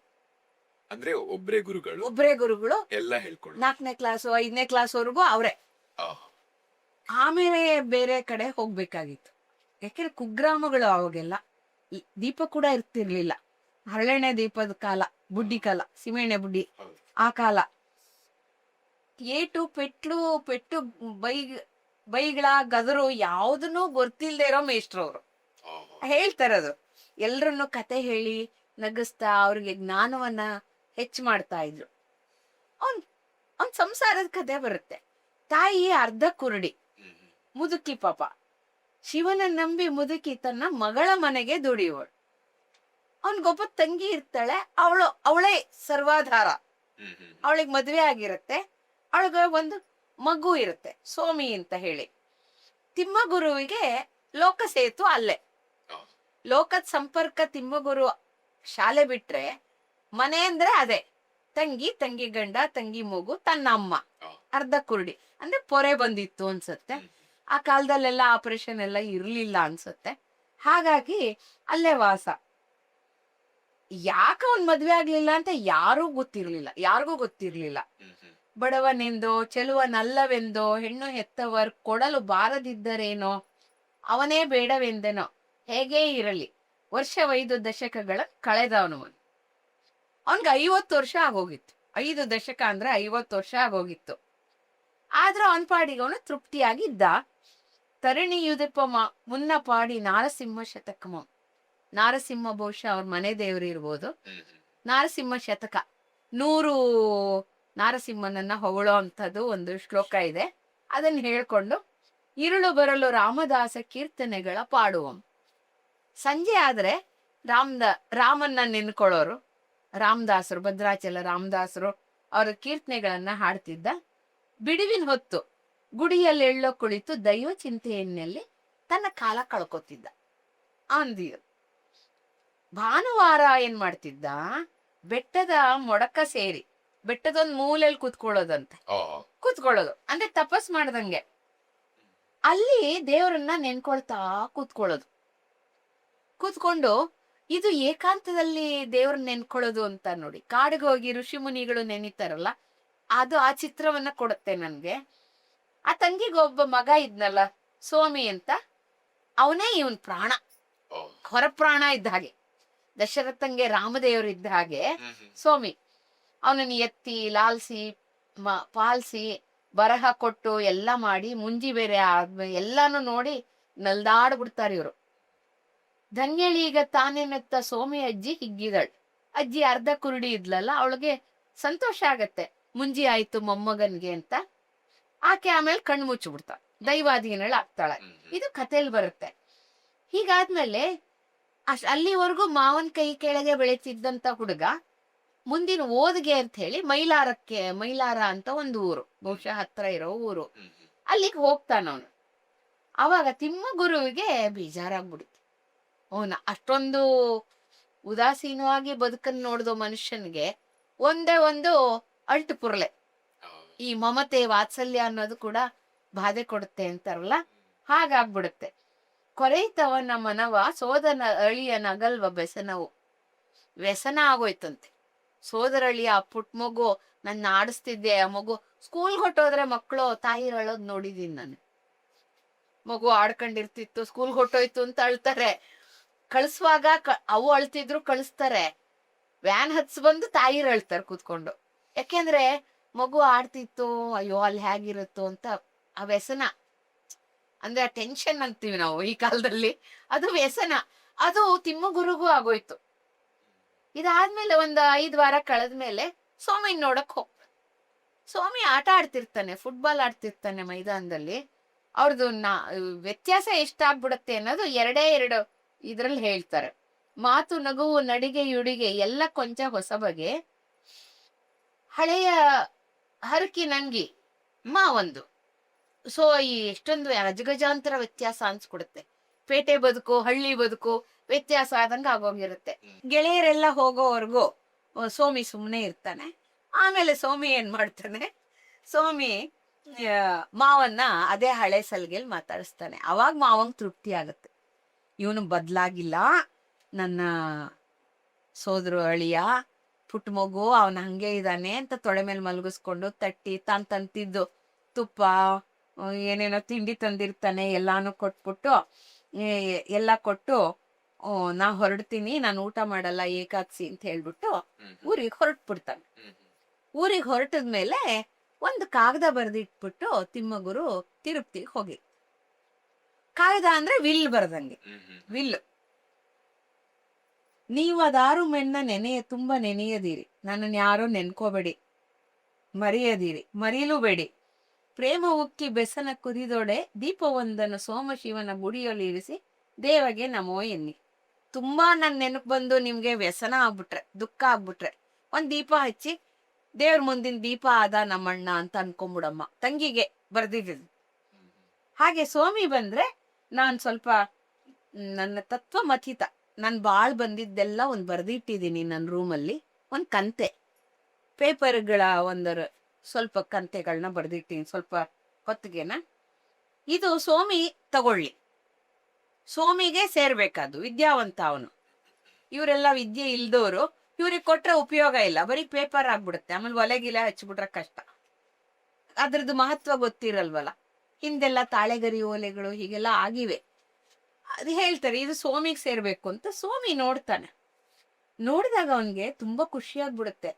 ಅಂದ್ರೆ ಒಬ್ರೇ ಗುರುಗಳು ಎಲ್ಲ ಹೇಳ್ಕೊಡು. 4ನೇ ಕ್ಲಾಸು 5ನೇ ಕ್ಲಾಸ್ವರೆಗೂ ಅವ್ರೆ. ಆಮೇಲೆ ಬೇರೆ ಕಡೆ ಹೋಗ್ಬೇಕಾಗಿತ್ತು. ಯಾಕೆಂದ್ರೆ ಕುಗ್ರಾಮಗಳು ಅವಾಗೆಲ್ಲ. ದೀಪ ಕೂಡ ಇರ್ತಿರ್ಲಿಲ್ಲ. ಹರಳೆಣ್ಣೆ ದೀಪದ ಕಾಲ, ಬುಡ್ಡಿ ಕಾಲ, ಸಿಮೆಣ್ಣೆ ಬುಡ್ಡಿ ಆ ಕಾಲ. ಏಟು ಪೆಟ್ಟು ಬೈಗಳ ಗದರು ಯಾವುದನ್ನು ಗೊತ್ತಿಲ್ದೇ ಇರೋ ಮೇಷ್ಟ್ರವ್ರು ಹೇಳ್ತಾರದು. ಎಲ್ರನ್ನು ಕತೆ ಹೇಳಿ ನಗಿಸ್ತಾ ಅವ್ರಿಗೆ ಜ್ಞಾನವನ್ನ ಹೆಚ್ಚು ಮಾಡ್ತಾ ಇದ್ರು. ಅವ್ನ್ ಸಂಸಾರದ ಕತೆ ಬರುತ್ತೆ. ತಾಯಿ ಅರ್ಧ ಕುರುಡಿ, ಮುದುಕಿ ಪಾಪ. ಶಿವನ ನಂಬಿ ಮುದುಕಿ ತನ್ನ ಮಗಳ ಮನೆಗೆ ದುಡಿಯೋಳು. ಅವನ್ಗೊಬ್ಬ ತಂಗಿ ಇರ್ತಾಳೆ, ಅವಳೇ ಸರ್ವಾಧಾರ. ಅವಳಿಗೆ ಮದ್ವೆ ಆಗಿರುತ್ತೆ. ಅವಳಿಗೆ ಒಂದು ಮಗು ಇರುತ್ತೆ, ಸೋಮಿ ಅಂತ ಹೇಳಿ. ತಿಮ್ಮಗುರುವಿಗೆ ಲೋಕ ಸೇತು ಅಲ್ಲೇ. ಲೋಕದ ಸಂಪರ್ಕ ತಿಮ್ಮಗುರು ಶಾಲೆ ಬಿಟ್ರೆ ಮನೆ ಅಂದ್ರೆ ಅದೇ. ತಂಗಿ ಗಂಡ, ತಂಗಿ ಮಗು, ತನ್ನ ಅಮ್ಮ. ಅರ್ಧ ಕುರುಡಿ ಅಂದ್ರೆ ಪೊರೆ ಬಂದಿತ್ತು ಅನ್ಸತ್ತೆ. ಆ ಕಾಲದಲ್ಲೆಲ್ಲ ಆಪರೇಷನ್ ಎಲ್ಲ ಇರ್ಲಿಲ್ಲ ಅನ್ಸತ್ತೆ. ಹಾಗಾಗಿ ಅಲ್ಲೇ ವಾಸ. ಯಾಕೆ ಅವ್ನ್ ಮದ್ವೆ ಆಗ್ಲಿಲ್ಲ ಅಂತ ಯಾರಿಗೂ ಗೊತ್ತಿರ್ಲಿಲ್ಲ. ಬಡವನೆಂದೋ ಚೆಲುವನಲ್ಲವೆಂದೋ ಹೆಣ್ಣು ಹೆತ್ತವರ್ ಕೊಡಲು ಬಾರದಿದ್ದರೇನೋ ಅವನೇ ಬೇಡವೆಂದೆನೋ ಹೇಗೇ ಇರಲಿ ವರ್ಷ 5 ದಶಕಗಳ ಕಳೆದವನು. ಅವನ್ಗೆ 50 ವರ್ಷ ಆಗೋಗಿತ್ತು. 5 ದಶಕ ಅಂದ್ರೆ 50 ವರ್ಷ ಆಗೋಗಿತ್ತು. ಆದ್ರೂ ಅವನ್ ಪಾಡಿಗೆ ಅವನು ತೃಪ್ತಿಯಾಗಿದ್ದ. ತರಣಿಯುದಪ್ಪ ಮುನ್ನ ಪಾಡಿ ನಾರಸಿಂಹ ಶತಕಮ. ನಾರಸಿಂಹ ಬಹುಶಃ ಅವ್ರ ಮನೆ ದೇವರು ಇರ್ಬೋದು. ನಾರಸಿಂಹ ಶತಕ 100 ನಾರಸಿಂಹನನ್ನ ಹೊಗಳೋ ಅಂಥದ್ದು ಒಂದು ಶ್ಲೋಕ ಇದೆ. ಅದನ್ನ ಹೇಳ್ಕೊಂಡು ഇരുಳು ಬರಲು ರಾಮದಾಸ ಕೀರ್ತನೆಗಳ ಪಾಡುವಂ. ಸಂಜೆ ಆದ್ರೆ ರಾಮನ್ನ ನೆನ್ಕೊಳ್ಳೋರು ರಾಮದಾಸರು, ಭದ್ರಾಚಲ ರಾಮದಾಸರು ಅವರ ಕೀರ್ತನೆಗಳನ್ನ ಹಾಡ್ತಿದ್ದ. ಬಿಡುವಿನ ಹೊತ್ತು ಗುಡಿಯಲ್ಲಿ ಎಳ್ಳೋ ಕುಳಿತು ದೈವ ಚಿಂತೆಯಲ್ಲಿ ತನ್ನ ಕಾಲ ಕಳ್ಕೊತಿದ್ದ. ಅಂದಿರು ಭಾನುವಾರ ಏನ್ ಮಾಡ್ತಿದ್ದ, ಬೆಟ್ಟದ ಮೊಡಕ ಸೇರಿ ಬೆಟ್ಟದೊಂದ್ ಮೂಲೆಯಲ್ಲಿ ಕೂತ್ಕೊಳ್ಳೋದಂತೆ. ಕೂತ್ಕೊಳ್ಳೋದು ಅಂದ್ರೆ ತಪಸ್ ಮಾಡ್ದಂಗೆ. ಅಲ್ಲಿ ದೇವರನ್ನ ನೆನ್ಕೊಳ್ತಾ ಕೂತ್ಕೊಳ್ಳೋದು. ಕೂತ್ಕೊಂಡು ಇದು ಏಕಾಂತದಲ್ಲಿ ದೇವ್ರನ್ನ ನೆನ್ಕೊಳ್ಳೋದು ಅಂತ ನೋಡಿ. ಕಾಡಿಗೆ ಹೋಗಿ ಋಷಿ ಮುನಿಗಳು ನೆನಿತಾರಲ್ಲ, ಅದು ಆ ಚಿತ್ರವನ್ನ ಕೊಡುತ್ತೆ ನನ್ಗೆ. ಆ ತಂಗಿಗೆ ಒಬ್ಬ ಮಗ ಇದ್ನಲ್ಲ ಸೋಮಿ ಅಂತ, ಅವನೇ ಇವನ್ ಪ್ರಾಣ, ಹೊರ ಪ್ರಾಣ ಇದ್ದ ಹಾಗೆ. ದಶರಥಂಗೆ ರಾಮದೇವರು ಇದ್ದ ಹಾಗೆ ಸೋಮಿ. ಅವನನ್ನು ಎತ್ತಿ ಲಾಲ್ಸಿ ಪಾಲ್ಸಿ ಬರಹ ಕೊಟ್ಟು ಎಲ್ಲ ಮಾಡಿ ಮುಂಜಿ ಬೇರೆ ಎಲ್ಲಾನು ನೋಡಿ ನಲ್ದಾಡ್ಬಿಡ್ತಾರೆ ಇವ್ರು. ಧನ್ಯಳೀಗ ತಾನೇನತ್ತ ಸೋಮಿ ಅಜ್ಜಿ ಹಿಗ್ಗಿದಳು. ಅಜ್ಜಿ ಅರ್ಧ ಕುರುಡಿ ಇದ್ಲಲ್ಲ, ಅವಳಿಗೆ ಸಂತೋಷ ಆಗತ್ತೆ ಮುಂಜಿ ಆಯ್ತು ಮೊಮ್ಮಗನ್ಗೆ ಅಂತ. ಆಕೆ ಆಮೇಲೆ ಕಣ್ಣು ಮುಚ್ಚಿಬಿಡ್ತಾಳೆ, ದೈವಾಧೀನಳು ಆಗ್ತಾಳೆ. ಇದು ಕಥೆಯಲ್ಲಿ ಬರುತ್ತೆ. ಹೀಗಾದ್ಮೇಲೆ ಅಲ್ಲಿವರೆಗೂ ಮಾವನ್ ಕೈ ಕೆಳಗೆ ಬೆಳೀತಿದ್ದಂತ ಹುಡುಗ ಮುಂದಿನ ಓದಿಗೆ ಅಂತ ಹೇಳಿ ಮೈಲಾರ ಅಂತ ಒಂದು ಊರು, ಬಹುಶಃ ಹತ್ರ ಇರೋ ಊರು, ಅಲ್ಲಿಗೆ ಹೋಗ್ತಾನವನು. ಅವಾಗ ತಿಮ್ಮಗುರುವಿಗೆ ಬೇಜಾರಾಗ್ಬಿಡುತ್ತೆ. ಅವನ ಅಷ್ಟೊಂದು ಉದಾಸೀನವಾಗಿ ಬದುಕನ್ನು ನೋಡ್ದೋ ಮನುಷ್ಯನ್ಗೆ ಒಂದೇ ಒಂದು ಅಲ್ಟು ಪುರ್ಲೆ, ಈ ಮಮತೆ ವಾತ್ಸಲ್ಯ ಅನ್ನೋದು ಕೂಡ ಬಾಧೆ ಕೊಡುತ್ತೆ ಅಂತಾರಲ್ಲ, ಹಾಗಾಗ್ಬಿಡುತ್ತೆ. ಕೊರೆಯ್ತವನ ಮನವ ಸೋದನ ಅಳಿಯ ನಗಲ್ವ ಬೆಸನವು. ವ್ಯಸನ ಆಗೋಯ್ತಂತೆ. ಸೋದರಳಿಯ ಪುಟ್ ಮಗು ನನ್ನ ಆಡಿಸ್ತಿದ್ದೆ, ಆ ಮಗು ಸ್ಕೂಲ್ಗೆ ಹೊಟ್ಟೋದ್ರೆ ಮಕ್ಕಳು ತಾಯಿ ಅಳೋದ್ ನೋಡಿದೀನಿ ನಾನು. ಮಗು ಆಡ್ಕೊಂಡಿರ್ತಿತ್ತು, ಸ್ಕೂಲ್ಗೆ ಹೊಟ್ಟೋಯ್ತು ಅಂತ ಅಳ್ತಾರೆ. ಕಳಿಸುವಾಗ ಅವು ಅಳ್ತಿದ್ರು ಕಳಿಸ್ತಾರೆ. ವ್ಯಾನ್ ಹತ್ಸ್ ಬಂದು ತಾಯಿ ಅಳ್ತಾರೆ ಕೂತ್ಕೊಂಡು. ಯಾಕೆಂದ್ರೆ ಮಗು ಆಡ್ತಿತ್ತು, ಅಯ್ಯೋ ಅಲ್ಲಿ ಹೇಗಿರುತ್ತೋ ಅಂತ. ಆ ವ್ಯಸನ ಅಂದ್ರೆ ಆ ಟೆನ್ಷನ್ ಅಂತೀವಿ ನಾವು ಈ ಕಾಲದಲ್ಲಿ, ಅದು ವ್ಯಸನ. ಅದು ತಿಮ್ಮಗುರುಗೂ ಆಗೋಯ್ತು. ಇದಾದ್ಮೇಲೆ ಒಂದು 5 ವಾರ ಕಳೆದ್ಮೇಲೆ ಸೋಮಿನ್ ನೋಡಕ್ ಹೋಗ್ತಾನೆ. ಸೋಮಿ ಆಟ ಆಡ್ತಿರ್ತಾನೆ, ಫುಟ್ಬಾಲ್ ಆಡ್ತಿರ್ತಾನೆ ಮೈದಾನದಲ್ಲಿ. ಅವ್ರದ್ದು ವ್ಯತ್ಯಾಸ ಎಷ್ಟಾಗ್ಬಿಡತ್ತೆ ಅನ್ನೋದು 2 ಇದ್ರಲ್ಲಿ ಹೇಳ್ತಾರೆ. ಮಾತು ನಗುವು ನಡಿಗೆ ಯುಡಿಗೆ ಎಲ್ಲ ಕೊಂಚ ಹೊಸ ಬಗೆ, ಹಳೆಯ ಹರಕಿನಂಗಿ ಮಾವೊಂದು. ಸೊ ಈ ಎಷ್ಟೊಂದು ಅಜಗಜಾಂತರ ವ್ಯತ್ಯಾಸ ಅನ್ಸ್ಕೊಡುತ್ತೆ. ಪೇಟೆ ಬದುಕು ಹಳ್ಳಿ ಬದುಕು ವ್ಯತ್ಯಾಸ ಆದಂಗ ಆಗೋಗಿರುತ್ತೆ. ಗೆಳೆಯರೆಲ್ಲ ಹೋಗೋವರೆಗೂ ಸೋಮಿ ಸುಮ್ಮನೆ ಇರ್ತಾನೆ. ಆಮೇಲೆ ಸೋಮಿ ಏನ್ ಮಾಡ್ತಾನೆ, ಸೋಮಿ ಮಾವನ್ನ ಅದೇ ಹಳೆ ಸಲ್ಗೆಲ್ ಮಾತಾಡಿಸ್ತಾನೆ. ಅವಾಗ ಮಾವಂಗ್ ತೃಪ್ತಿ ಆಗುತ್ತೆ, ಇವನು ಬದ್ಲಾಗಿಲ್ಲ, ನನ್ನ ಸೋದರ ಅಳಿಯ ಪುಟ್ಟ ಮಗು ಅವನ ಹಂಗೆ ಇದ್ದಾನೆ ಅಂತ ತೊಡೆ ಮೇಲೆ ಮಲಗಿಸ್ಕೊಂಡು ತಟ್ಟಿ ತಾನ್ ತಂತಿದ್ದು ತುಪ್ಪ ಏನೇನೋ ತಿಂಡಿ ತಂದಿರ್ತಾನೆ ಎಲ್ಲಾನು ಕೊಟ್ಬಿಟ್ಟು ಎಲ್ಲ ಕೊಟ್ಟು, ನಾ ಹೊರಡ್ತೀನಿ, ನಾನು ಊಟ ಮಾಡಲ್ಲ ಏಕಾದಶಿ ಅಂತ ಹೇಳ್ಬಿಟ್ಟು ಊರಿಗೆ ಹೊರಟ್ಬಿಡ್ತಾನೆ. ಊರಿಗೆ ಹೊರಟದ್ಮೇಲೆ ಒಂದು ಕಾಗದ ಬರೆದಿಟ್ಬಿಟ್ಟು ತಿಮ್ಮಗುರು ತಿರುಪ್ತಿಗೆ ಹೋಗಿ, ಕಾಗದ ಅಂದ್ರೆ ವಿಲ್ ಬರ್ದಂಗೆ, ವಿಲ್. ನೀವದಾರು ಮೆನ್ನ ತುಂಬಾ ನೆನೆಯದಿರಿ, ನನ್ನನ್ನು ಯಾರೋ ನೆನ್ಕೋಬೇಡಿ, ಮರೆಯದಿರಿ, ಮರೀಲೂ ಬೇಡಿ. ಪ್ರೇಮ ಉಕ್ಕಿ ಬೆಸನ ಕುದಿದೊಡೆ ದೀಪವೊಂದನ್ನು ಸೋಮಶಿವನ ಗುಡಿಯಲ್ಲಿ ಇರಿಸಿ ದೇವಗೆ ನಮೋ ಎನ್ನಿ. ತುಂಬಾ ನನ್ ನೆನಪು ಬಂದು ನಿಮ್ಗೆ ವ್ಯಸನ ಆಗ್ಬಿಟ್ರೆ, ದುಃಖ ಆಗ್ಬಿಟ್ರೆ ಒಂದ್ ದೀಪ ಹಚ್ಚಿ ದೇವ್ರ ಮುಂದಿನ ದೀಪ ಆದ ನಮ್ಮಣ್ಣ ಅಂತ ಅನ್ಕೊಂಬಿಡಮ್ಮ. ತಂಗಿಗೆ ಬರ್ದಿದ್ದು ಹಾಗೆ. ಸೋಮಿ ಬಂದ್ರೆ ನಾನ್ ಸ್ವಲ್ಪ ನನ್ನ ತತ್ವ ಮಥಿತ, ನನ್ ಬಾಳ್ ಬಂದಿದ್ದೆಲ್ಲ ಒಂದ್ ಬರ್ದಿಟ್ಟಿದೀನಿ ನನ್ನ ರೂಮಲ್ಲಿ. ಒಂದ್ ಕಂತೆ ಪೇಪರ್ಗಳ ಒಂದರ ಸ್ವಲ್ಪ ಕಂತೆಗಳನ್ನ ಬರ್ದಿಟ್ಟಿನಿ ಸ್ವಲ್ಪ ಹೊತ್ತಿಗೆನ. ಇದು ಸೋಮಿ ತಗೊಳ್ಳಿ, ಸೋಮಿಗೆ ಸೇರ್ಬೇಕಾದ್ದು, ವಿದ್ಯಾವಂತ ಅವನು. ಇವರೆಲ್ಲ ವಿದ್ಯೆ ಇಲ್ದೋರು, ಇವ್ರಿಗೆ ಕೊಟ್ರೆ ಉಪಯೋಗ ಇಲ್ಲ, ಬರೀ ಪೇಪರ್ ಆಗ್ಬಿಡುತ್ತೆ. ಆಮೇಲೆ ಒಲೆಗಿಲೆ ಹಚ್ಬಿಟ್ರೆ ಕಷ್ಟ. ಅದ್ರದ್ದು ಮಹತ್ವ ಗೊತ್ತಿರಲ್ವಲ್ಲ. ಹಿಂದೆಲ್ಲ ತಾಳೆಗರಿ ಓಲೆಗಳು ಹೀಗೆಲ್ಲ ಆಗಿವೆ. ಅದು ಹೇಳ್ತಾರೆ ಇದು ಸೋಮಿಗೆ ಸೇರ್ಬೇಕು ಅಂತ. ಸೋಮಿ ನೋಡ್ತಾನೆ. ನೋಡಿದಾಗ ಅವನ್ಗೆ ತುಂಬಾ ಖುಷಿಯಾಗ್ಬಿಡುತ್ತೆ.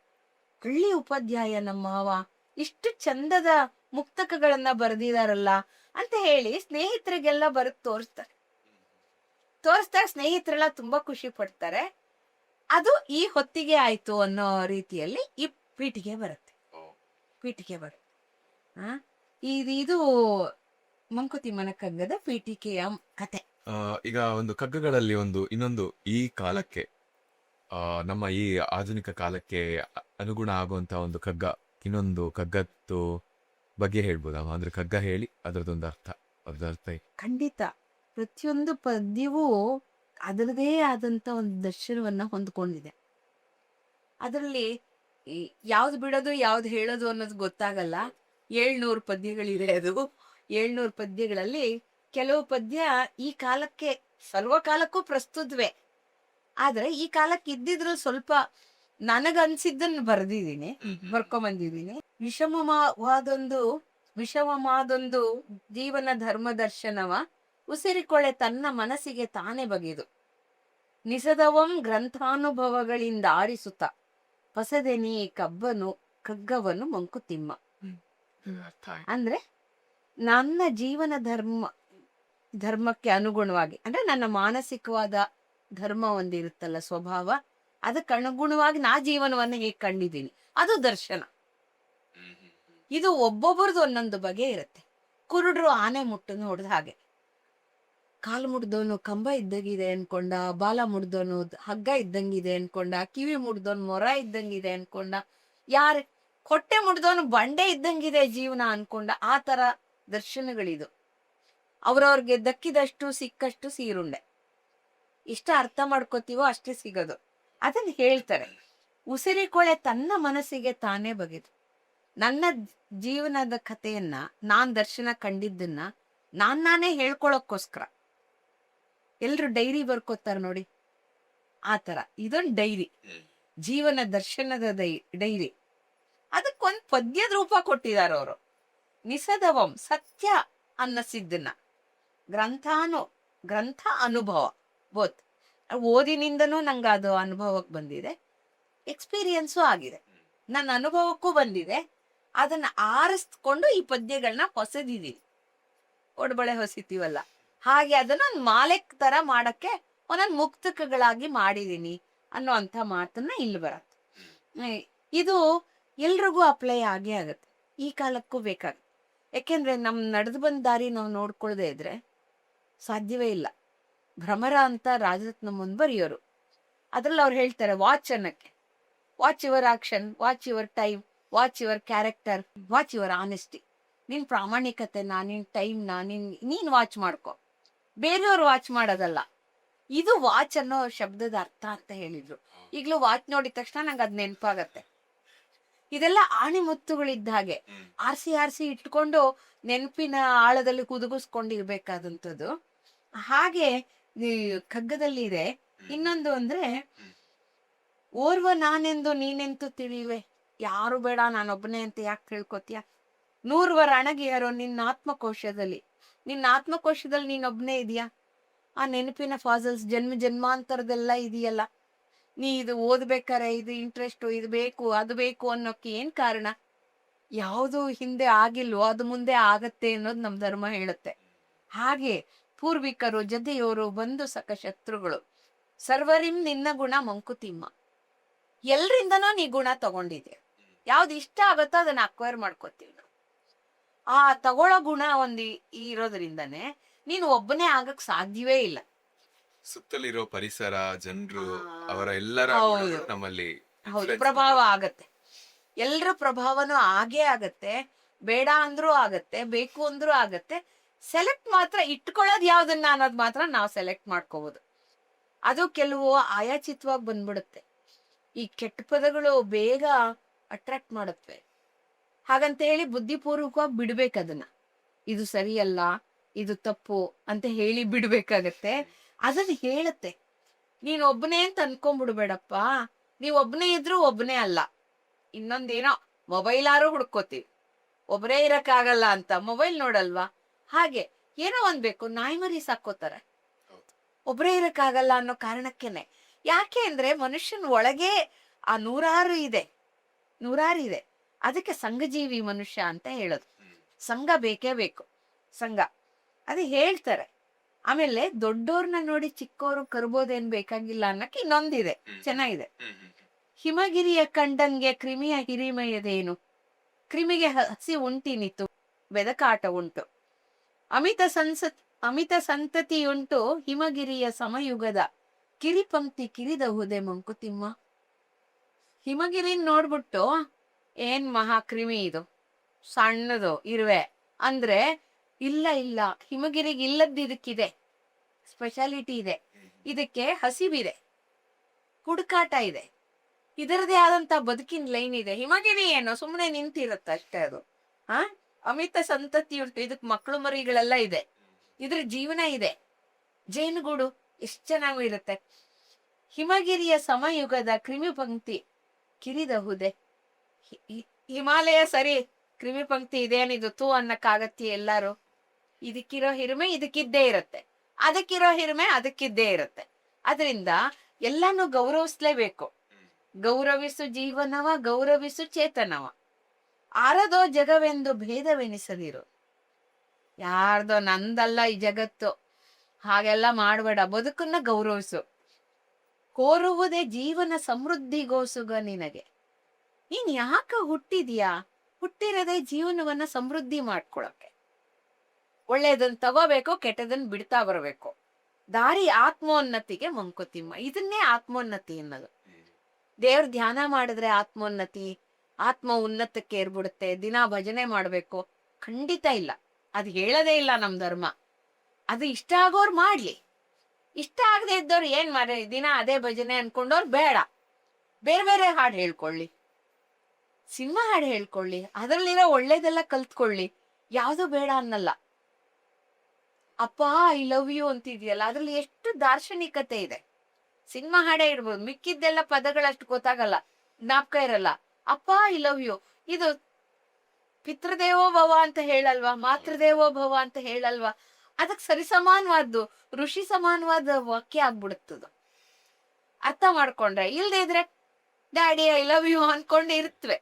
ಒಳ್ಳೆ ಉಪಾಧ್ಯಾಯ ನಮ್ಮ ಮಾವ, ಇಷ್ಟು ಚಂದದ ಮುಕ್ತಕಗಳನ್ನ ಬರೆದಿದಾರಲ್ಲ ಅಂತ ಹೇಳಿ ಸ್ನೇಹಿತರಿಗೆಲ್ಲ ಬರೆದು ತೋರಿಸ್ತಾರೆ. ತೋರಿಸ್ದಾಗ ಸ್ನೇಹಿತರೆಲ್ಲ ತುಂಬಾ ಖುಷಿ ಪಡ್ತಾರೆ. ಅದು ಈ ಹೊತ್ತಿಗೆ ಆಯ್ತು ಅನ್ನೋ ರೀತಿಯಲ್ಲಿ ಈ ಪೀಠಿಗೆ ಬರುತ್ತೆ. ಪೀಠಿಗೆ ಬರುತ್ತೆ. ಆ ಇದು ಮಂಕುತಿಮ್ಮನ ಕಗ್ಗದ ಪೀಠಿಕೆಯ ಕತೆ. ಈಗ ಒಂದು ಕಗ್ಗಗಳಲ್ಲಿ ಇನ್ನೊಂದು ಈ ಕಾಲಕ್ಕೆ ನಮ್ಮ ಈ ಆಧುನಿಕ ಕಾಲಕ್ಕೆ ಅನುಗುಣ ಆಗುವಂತ ಒಂದು ಕಗ್ಗ, ಇನ್ನೊಂದು ಕಗ್ಗದ್ದು ಬಗ್ಗೆ ಹೇಳ್ಬೋದಾ? ಅಂದ್ರೆ ಕಗ್ಗ ಹೇಳಿ ಅದರದೊಂದು ಅರ್ಥ ಖಂಡಿತ. ಪ್ರತಿಯೊಂದು ಪದ್ಯವೂ ಅದರದೇ ಆದಂತ ಒಂದು ದರ್ಶನವನ್ನ ಹೊಂದ್ಕೊಂಡಿದೆ. ಅದರಲ್ಲಿ ಯಾವ್ದು ಬಿಡೋದು ಯಾವ್ದು ಹೇಳೋದು ಅನ್ನೋದು ಗೊತ್ತಾಗಲ್ಲ. 700 ಪದ್ಯಗಳಿದೆ. ಅದು 700 ಪದ್ಯಗಳಲ್ಲಿ ಕೆಲವು ಪದ್ಯ ಈ ಕಾಲಕ್ಕೆ ಸರ್ವಕಾಲಕ್ಕೂ ಪ್ರಸ್ತುತವೇ. ಆದ್ರೆ ಈ ಕಾಲಕ್ಕೆ ಇದ್ದಿದ್ರಲ್ಲಿ ಸ್ವಲ್ಪ ನನಗನ್ಸಿದ್ದನ್ನು ಬರ್ದಿದ್ದೀನಿ, ಬರ್ಕೊಂಬಂದಿದ್ದೀನಿ. ವಿಷಮವಾದೊಂದು ಜೀವನ ಧರ್ಮ ದರ್ಶನವ ಉಸಿರಿಕೊಳ್ಳೆ ತನ್ನ ಮನಸ್ಸಿಗೆ ತಾನೇ ಬಗೆದು ನಿಸದವಂ ಗ್ರಂಥಾನುಭವಗಳಿಂದ ಆರಿಸುತ್ತ ಪಸದೆನಿ ಕಗ್ಗವನು ಮಂಕುತಿಮ್ಮ. ಅಂದ್ರೆ ನನ್ನ ಜೀವನ ಧರ್ಮಕ್ಕೆ ಅನುಗುಣವಾಗಿ, ಅಂದ್ರೆ ನನ್ನ ಮಾನಸಿಕವಾದ ಧರ್ಮ ಒಂದಿರುತ್ತಲ್ಲ, ಸ್ವಭಾವ, ಅದಕ್ಕೆ ಅನುಗುಣವಾಗಿ ನಾ ಜೀವನವನ್ನು ಹೇಗೆ ಕಂಡಿದ್ದೀನಿ, ಅದು ದರ್ಶನ. ಇದು ಒಬ್ಬೊಬ್ಬರದು ಒಂದೊಂದು ಬಗೆ ಇರುತ್ತೆ. ಕುರುಡ್ರು ಆನೆ ಮುಟ್ಟು ನೋಡ್ದ ಹಾಗೆ, ಕಾಲು ಮುಡ್ದವನು ಕಂಬ ಇದ್ದಂಗಿದೆ ಅನ್ಕೊಂಡ, ಬಾಲ ಮುಡ್ದವನು ಹಗ್ಗ ಇದ್ದಂಗಿದೆ ಅನ್ಕೊಂಡ, ಕಿವಿ ಮುಡ್ದವನು ಮೊರ ಇದ್ದಂಗಿದೆ ಅನ್ಕೊಂಡ, ಹೊಟ್ಟೆ ಮುಡ್ದವನು ಬಂಡೆ ಇದ್ದಂಗಿದೆ ಜೀವನ ಅನ್ಕೊಂಡ. ಆ ತರ ದರ್ಶನಗಳಿದು. ಅವ್ರವ್ರಿಗೆ ದಕ್ಕಿದಷ್ಟು ಸಿಕ್ಕಷ್ಟು ಸೀರುಂಡೆ. ಇಷ್ಟ ಅರ್ಥ ಮಾಡ್ಕೋತೀವೋ ಅಷ್ಟೇ ಸಿಗೋದು. ಅದನ್ನ ಹೇಳ್ತಾರೆ. ಉಸಿರಿಕೊಳೆ ತನ್ನ ಮನಸ್ಸಿಗೆ ತಾನೇ ಬಗೆದು. ನನ್ನ ಜೀವನದ ಕಥೆಯನ್ನ, ನಾನ್ ದರ್ಶನ ಕಂಡಿದ್ದನ್ನ ನಾನೇ ಹೇಳ್ಕೊಳಕ್ಕೋಸ್ಕರ ಎಲ್ರು ಡೈರಿ ಬರ್ಕೋತಾರ ನೋಡಿ, ಆ ತರ ಇದೊಂದು ಡೈರಿ, ಜೀವನ ದರ್ಶನದ ಡೈರಿ. ಅದಕ್ಕೊಂದ್ ಪದ್ಯದ ರೂಪ ಕೊಟ್ಟಿದ್ದಾರೆ ಅವರು. ನಿಸದವಂ, ಸತ್ಯ ಅನ್ನಸಿದ್ದನ್ನ, ಗ್ರಂಥ ಅನುಭವ, ಬೋತ್ ಓದಿನಿಂದನೂ ನಂಗೆ ಅದು ಅನುಭವಕ್ಕೆ ಬಂದಿದೆ, ಎಕ್ಸ್ಪೀರಿಯನ್ಸು ಆಗಿದೆ, ನನ್ನ ಅನುಭವಕ್ಕೂ ಬಂದಿದೆ. ಅದನ್ನ ಆರಿಸ್ಕೊಂಡು ಈ ಪದ್ಯಗಳನ್ನ ಹೊಸದಿದ್ದೀನಿ, ಒಡಬಳೆ ಹೊಸಿತೀವಲ್ಲ ಹಾಗೆ ಅದನ್ನ ಒಂದು ಮಾಲೆಕ್ ತರ ಮಾಡಕ್ಕೆ ಒಂದೊಂದು ಮುಕ್ತಕಗಳಾಗಿ ಮಾಡಿದೀನಿ ಅನ್ನೋ ಅಂತ ಮಾತನ್ನ ಇಲ್ಲಿ ಬರತ್ತೆ. ಇದು ಎಲ್ರಿಗೂ ಅಪ್ಲೈ ಆಗೇ ಆಗತ್ತೆ, ಈ ಕಾಲಕ್ಕೂ ಬೇಕಾಗುತ್ತೆ. ಯಾಕೆಂದ್ರೆ ನಮ್ ನಡೆದು ಬಂದ ದಾರಿ ನಾವು ನೋಡ್ಕೊಳ್ದೆ ಇದ್ರೆ ಸಾಧ್ಯವೇ ಇಲ್ಲ. ಭ್ರಮರ ಅಂತ ರಾಜರತ್ನ ಮುಂದ್ ಬರೆಯೋರು, ಅದ್ರಲ್ಲಿ ಅವ್ರು ಹೇಳ್ತಾರೆ ವಾಚ್ ಅನ್ನಕ್ಕೆ, watch your action, watch your time, watch your character, watch your honesty. ನಿನ್ ಪ್ರಾಮಾಣಿಕತೆನ, ನಿನ್ ಟೈಮ್ನ ನೀನ್ ವಾಚ್ ಮಾಡ್ಕೊ, ಬೇರೆಯವ್ರು ವಾಚ್ ಮಾಡೋದಲ್ಲ. ಇದು ವಾಚ್ ಅನ್ನೋ ಶಬ್ದದ ಅರ್ಥ ಅಂತ ಹೇಳಿದ್ರು. ಈಗ್ಲೂ ವಾಚ್ ನೋಡಿದ ತಕ್ಷಣ ನಂಗೆ ಅದ್ ನೆನಪಾಗತ್ತೆ. ಇದೆಲ್ಲ ಆಣಿಮುತ್ತುಗಳಿದ್ದ ಹಾಗೆ ಆರ್ಸಿ ಇಟ್ಕೊಂಡು ನೆನಪಿನ ಆಳದಲ್ಲಿ ಕುದುಗಿಸ್ಕೊಂಡಿರ್ಬೇಕಾದಂಥದ್ದು. ಹಾಗೆ ಕಗ್ಗದಲ್ಲಿ ಇದೆ ಇನ್ನೊಂದು, ಅಂದ್ರೆ ಓರ್ವ ನಾನೆಂದು ನೀನೆಂತು ತಿಳಿವೆ, ಯಾರು ಬೇಡ ನಾನೊಬ್ಬನೇ ಅಂತ ಯಾಕೆ ತಿಳ್ಕೊತೀಯ, 100 ವರ ಅಣಗಿಯಾರೋ ನಿನ್ನ ಆತ್ಮಕೋಶದಲ್ಲಿ ನೀನೊಬ್ಬನೇ ಇದೆಯಾ, ಆ ನೆನಪಿನ ಫಾಸಲ್ಸ್ ಜನ್ಮಾಂತರದೆಲ್ಲ ಇದೆಯಲ್ಲ, ನೀ ಇದು ಓದ್ಬೇಕಾರೆ ಇದು ಇಂಟ್ರೆಸ್ಟು, ಇದು ಬೇಕು ಅದು ಬೇಕು ಅನ್ನೋಕೆ ಏನ್ ಕಾರಣ? ಯಾವುದು ಹಿಂದೆ ಆಗಿಲ್ವೋ ಅದು ಮುಂದೆ ಆಗತ್ತೆ ಅನ್ನೋದು ನಮ್ ಧರ್ಮ ಹೇಳುತ್ತೆ. ಹಾಗೆ ಪೂರ್ವಿಕರು, ಜತೆಯೋರು, ಬಂಧು ಸಖ ಶತ್ರುಗಳು ಸರ್ವರಿಂ ನಿನ್ನ ಗುಣ ಮಂಕುತಿಮ್ಮ. ಎಲ್ರಿಂದನೂ ನೀ ಗುಣ ತಗೊಂಡಿದ್ಯಾ, ಯಾವ್ದು ಇಷ್ಟ ಆಗುತ್ತೋ ಅದನ್ನ ಅಕ್ವೈರ್ ಮಾಡ್ಕೋತೀವಿ ನಾವು. ಆ ತಗೊಳ್ಳೋ ಗುಣ ಒಂದು ಇರೋದ್ರಿಂದನೇ ನೀನು ಒಬ್ಬನೇ ಆಗಕ್ ಸಾಧ್ಯವೇ ಇಲ್ಲ. ಸುತ್ತಲಿರೋ ಪರಿಸರ, ಜನರು, ಅವರ ಎಲ್ಲರ ನಮ್ಮಲ್ಲಿ ಪ್ರಭಾವ ಆಗತ್ತೆ. ಎಲ್ರ ಪ್ರಭಾವನೂ ಆಗೇ ಆಗತ್ತೆ. ಬೇಡ ಅಂದ್ರೂ ಆಗತ್ತೆ, ಬೇಕು ಅಂದ್ರೂ ಆಗತ್ತೆ. ಸೆಲೆಕ್ಟ್ ಮಾತ್ರ ಇಟ್ಕೊಳ್ಳೋದು ಯಾವ್ದನ್ನ ಅನ್ನೋದು ಮಾತ್ರ ನಾವು ಸೆಲೆಕ್ಟ್ ಮಾಡ್ಕೋಬಹುದು. ಅದು ಕೆಲವು ಆಯಾಚಿತವಾಗಿ ಬಂದ್ಬಿಡುತ್ತೆ. ಈ ಕೆಟ್ಟ ಪದಗಳು ಬೇಗ ಅಟ್ರಾಕ್ಟ್ ಮಾಡುತ್ತವೆ. ಹಾಗಂತ ಹೇಳಿ ಬುದ್ಧಿಪೂರ್ವಕವಾಗಿ ಬಿಡ್ಬೇಕು ಅದನ್ನ. ಇದು ಸರಿಯಲ್ಲ, ಇದು ತಪ್ಪು ಅಂತ ಹೇಳಿ ಬಿಡ್ಬೇಕಾಗತ್ತೆ. ಅದನ್ನ ಹೇಳುತ್ತೆ, ನೀನ್ ಒಬ್ಬನೇ ಅಂತ ಅನ್ಕೊಂಡ್ಬಿಡ್ಬೇಡಪ್ಪ, ನೀವ್ ಒಬ್ಬನೇ ಇದ್ರು ಒಬ್ಬನೇ ಅಲ್ಲ. ಇನ್ನೊಂದೇನೋ ಮೊಬೈಲಾರು ಹುಡ್ಕೋತೀವಿ, ಒಬ್ಬರೇ ಇರಕ್ಕಾಗಲ್ಲ ಅಂತ ಮೊಬೈಲ್ ನೋಡಲ್ವಾ, ಹಾಗೆ ಏನೋ ಒಂದ್ ಬೇಕು. ನಾಯಿ ಮರಿ ಸಾಕೋತಾರೆ, ಒಬ್ಬರೇ ಇರಕ್ಕಾಗಲ್ಲ ಅನ್ನೋ ಕಾರಣಕ್ಕೇನೆ. ಯಾಕೆ ಅಂದ್ರೆ ಮನುಷ್ಯನ ಒಳಗೆ ಆ ನೂರಾರು ಇದೆ. ಅದಕ್ಕೆ ಸಂಘಜೀವಿ ಮನುಷ್ಯ ಅಂತ ಹೇಳೋದು. ಸಂಘ ಬೇಕೇ ಬೇಕು. ಸಂಘ ಅದು ಹೇಳ್ತಾರೆ. ಆಮೇಲೆ ದೊಡ್ಡೋರ್ನ ನೋಡಿ ಚಿಕ್ಕವರು ಕರ್ಬೋದೇನ್ ಬೇಕಾಗಿಲ್ಲ ಅನ್ನಕ್ಕೆ ಇನ್ನೊಂದಿದೆ, ಚೆನ್ನಾಗಿದೆ. ಹಿಮಗಿರಿಯ ಕಂಡಂಗೆ ಕ್ರಿಮಿಯ ಹಿರಿಮೆಯದೇನು, ಕ್ರಿಮಿಗೆ ಹಸಿ ಉಂಟಿನಿತು ಬೆದಕಾಟ ಉಂಟು, ಅಮಿತ ಸಂತತಿಯುಂಟು ಹಿಮಗಿರಿಯ ಸಮಯುಗದ ಕಿರಿಪಂಕ್ತಿ ಕಿರಿದಹುದೆ ಮಂಕುತಿಮ್ಮ. ಹಿಮಗಿರಿನ್ ನೋಡ್ಬಿಟ್ಟು ಏನ್ ಮಹಾಕ್ರಿಮಿ ಇದು, ಸಣ್ಣದು ಇರುವೆ ಅಂದ್ರೆ ಇಲ್ಲ, ಹಿಮಗಿರಿಗೆ ಇಲ್ಲದ್ದು ಇದಕ್ಕಿದೆ, ಸ್ಪೆಷಾಲಿಟಿ ಇದೆ, ಇದಕ್ಕೆ ಹಸಿವಿದೆ, ಹುಡುಕಾಟ ಇದೆ, ಇದರದೇ ಆದಂತ ಬದುಕಿನ ಲೈನ್ ಇದೆ. ಹಿಮಗಿರಿ ಏನೋ ಸುಮ್ಮನೆ ನಿಂತಿರತ್ತ ಅಷ್ಟೇ ಅದು. ಅಮಿತ ಸಂತತಿ ಉಂಟು, ಇದಕ್ ಮಕ್ಕಳು ಮರಿಗಳೆಲ್ಲ ಇದೆ, ಇದ್ರ ಜೀವನ ಇದೆ, ಜೇನುಗೂಡು ಎಷ್ಟ್ ಚೆನ್ನಾಗೂ ಇರುತ್ತೆ. ಹಿಮಗಿರಿಯ ಸಮಯುಗದ ಕ್ರಿಮಿ ಪಂಕ್ತಿ ಕಿರಿದಹುದೆ. ಹಿಮಾಲಯ ಸರಿ, ಕ್ರಿಮಿ ಪಂಕ್ತಿ ಇದೇನಿದು ತೂ ಅನ್ನಕ್ಕಾಗತ್ತಿ ಎಲ್ಲಾರು. ಇದಕ್ಕಿರೋ ಹಿರಿಮೆ ಇದಕ್ಕಿದ್ದೇ ಇರುತ್ತೆ, ಅದಕ್ಕಿರೋ ಹಿರಿಮೆ ಅದಕ್ಕಿದ್ದೇ ಇರುತ್ತೆ. ಅದರಿಂದ ಎಲ್ಲಾನು ಗೌರವಿಸ್ಲೇಬೇಕು. ಗೌರವಿಸು ಜೀವನವ, ಗೌರವಿಸು ಚೇತನವ, ಆರದೋ ಜಗವೆಂದು ಭೇದವೆನಿಸದಿರು. ಯಾರ್ದೋ ನಂದಲ್ಲ ಈ ಜಗತ್ತು ಹಾಗೆಲ್ಲ ಮಾಡ್ಬೇಡ, ಬದುಕನ್ನ ಗೌರವಿಸು. ಕೋರುವುದೇ ಜೀವನ ಸಮೃದ್ಧಿಗೋಸುಗ ನಿನಗೆ. ನೀನ್ ಯಾಕ ಹುಟ್ಟಿದ್ಯಾ? ಹುಟ್ಟಿರದೆ ಜೀವನವನ್ನ ಸಮೃದ್ಧಿ ಮಾಡ್ಕೊಳಕ್ಕೆ. ಒಳ್ಳೇದನ್ ತಗೋಬೇಕು, ಕೆಟ್ಟದನ್ ಬಿಡ್ತಾ ಬರಬೇಕು. ದಾರಿ ಆತ್ಮೋನ್ನತಿಗೆ ಮಂಕುತಿಮ್ಮ. ಇದನ್ನೇ ಆತ್ಮೋನ್ನತಿ ಅನ್ನೋದು. ದೇವ್ರ ಧ್ಯಾನ ಮಾಡಿದ್ರೆ ಆತ್ಮೋನ್ನತಿ, ಆತ್ಮ ಉನ್ನತಕ್ಕೆ ಏರ್ಬಿಡುತ್ತೆ. ದಿನ ಭಜನೆ ಮಾಡ್ಬೇಕು, ಖಂಡಿತ ಇಲ್ಲ, ಅದು ಹೇಳದೇ ಇಲ್ಲ ನಮ್ ಧರ್ಮ. ಅದು ಇಷ್ಟ ಆಗೋರ್ ಮಾಡ್ಲಿ, ಇಷ್ಟ ಆಗದೆ ಇದ್ದವ್ರು ಏನ್ ಮಾಡ ದಿನ ಅದೇ ಭಜನೆ ಅನ್ಕೊಂಡವ್ರು ಬೇಡ, ಬೇರೆ ಬೇರೆ ಹಾಡು ಹೇಳ್ಕೊಳ್ಳಿ, ಸಿನಿಮಾ ಹಾಡು ಹೇಳ್ಕೊಳ್ಳಿ, ಅದ್ರಲ್ಲಿರೋ ಒಳ್ಳೇದೆಲ್ಲ ಕಲ್ತ್ಕೊಳ್ಳಿ, ಯಾವ್ದು ಬೇಡ ಅನ್ನಲ್ಲ. ಅಪ್ಪ ಐ ಲವ್ ಯು ಅಂತಿದ್ಯಲ್ಲ, ಅದ್ರಲ್ಲಿ ಎಷ್ಟು ದಾರ್ಶನಿಕತೆ ಇದೆ. ಸಿನಿಮಾ ಹಾಡೇ ಇರ್ಬೋದು, ಮಿಕ್ಕಿದ್ದೆಲ್ಲ ಪದಗಳಷ್ಟು ಗೊತ್ತಾಗಲ್ಲ, ಜ್ಞಾಪಕ ಇರಲ್ಲ. ಅಪ್ಪ ಐ ಲವ್ ಯು ಇದು ಪಿತೃದೇವೋ ಭವ ಅಂತ ಹೇಳಲ್ವಾ, ಮಾತೃದೇವೋ ಭವ ಅಂತ ಹೇಳಲ್ವಾ, ಅದಕ್ ಸರಿಸಮಾನವಾದ್ದು, ಋಷಿ ಸಮಾನವಾದ ವಾಕ್ಯ ಆಗ್ಬಿಡುತ್ತದು ಅರ್ಥ ಮಾಡ್ಕೊಂಡ್ರೆ. ಇಲ್ದೇ ಇದ್ರೆ ಡ್ಯಾಡಿ ಐ ಲವ್ ಯು ಅನ್ಕೊಂಡು ಇರುತ್ತವೆ,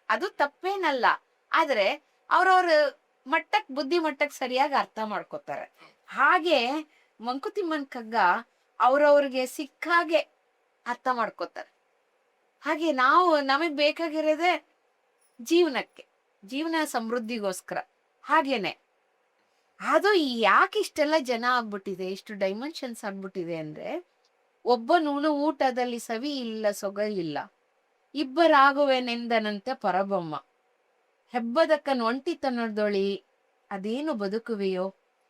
ಅದು ತಪ್ಪೇನಲ್ಲ. ಆದ್ರೆ ಅವ್ರವ್ರ ಮಟ್ಟಕ್ ಬುದ್ಧಿ ಮಟ್ಟಕ್ ಸರಿಯಾಗಿ ಅರ್ಥ ಮಾಡ್ಕೋತಾರೆ. ಹಾಗೆ ಮಂಕುತಿಮ್ಮನ್ ಕಗ್ಗ ಅವ್ರವ್ರಿಗೆ ಸಿಕ್ಕಾಗೆ ಅರ್ಥ ಮಾಡ್ಕೋತಾರೆ. ಹಾಗೆ ನಾವು ನಮಗ್ ಬೇಕಾಗಿರೋದೇ ಜೀವನಕ್ಕೆ, ಜೀವನ ಸಮೃದ್ಧಿಗೋಸ್ಕರ. ಹಾಗೇನೆ ಅದು ಯಾಕೆ ಇಷ್ಟೆಲ್ಲ ಜನ ಆಗ್ಬಿಟ್ಟಿದೆ, ಇಷ್ಟು ಡೈಮೆನ್ಷನ್ಸ್ ಆಗ್ಬಿಟ್ಟಿದೆ ಅಂದ್ರೆ, ಒಬ್ಬನೂನು ಊಟದಲ್ಲಿ ಸವಿ ಇಲ್ಲ ಸೊಗಲಿಲ್ಲ, ಇಬ್ಬರಾಗುವೆನೆಂದನಂತೆ ಪರಬೊಮ್ಮ, ಹೆಬ್ಬದಕ್ಕನ್ ಒಂಟಿತನದೊಳಿ ಅದೇನು ಬದುಕುವೆಯೋ,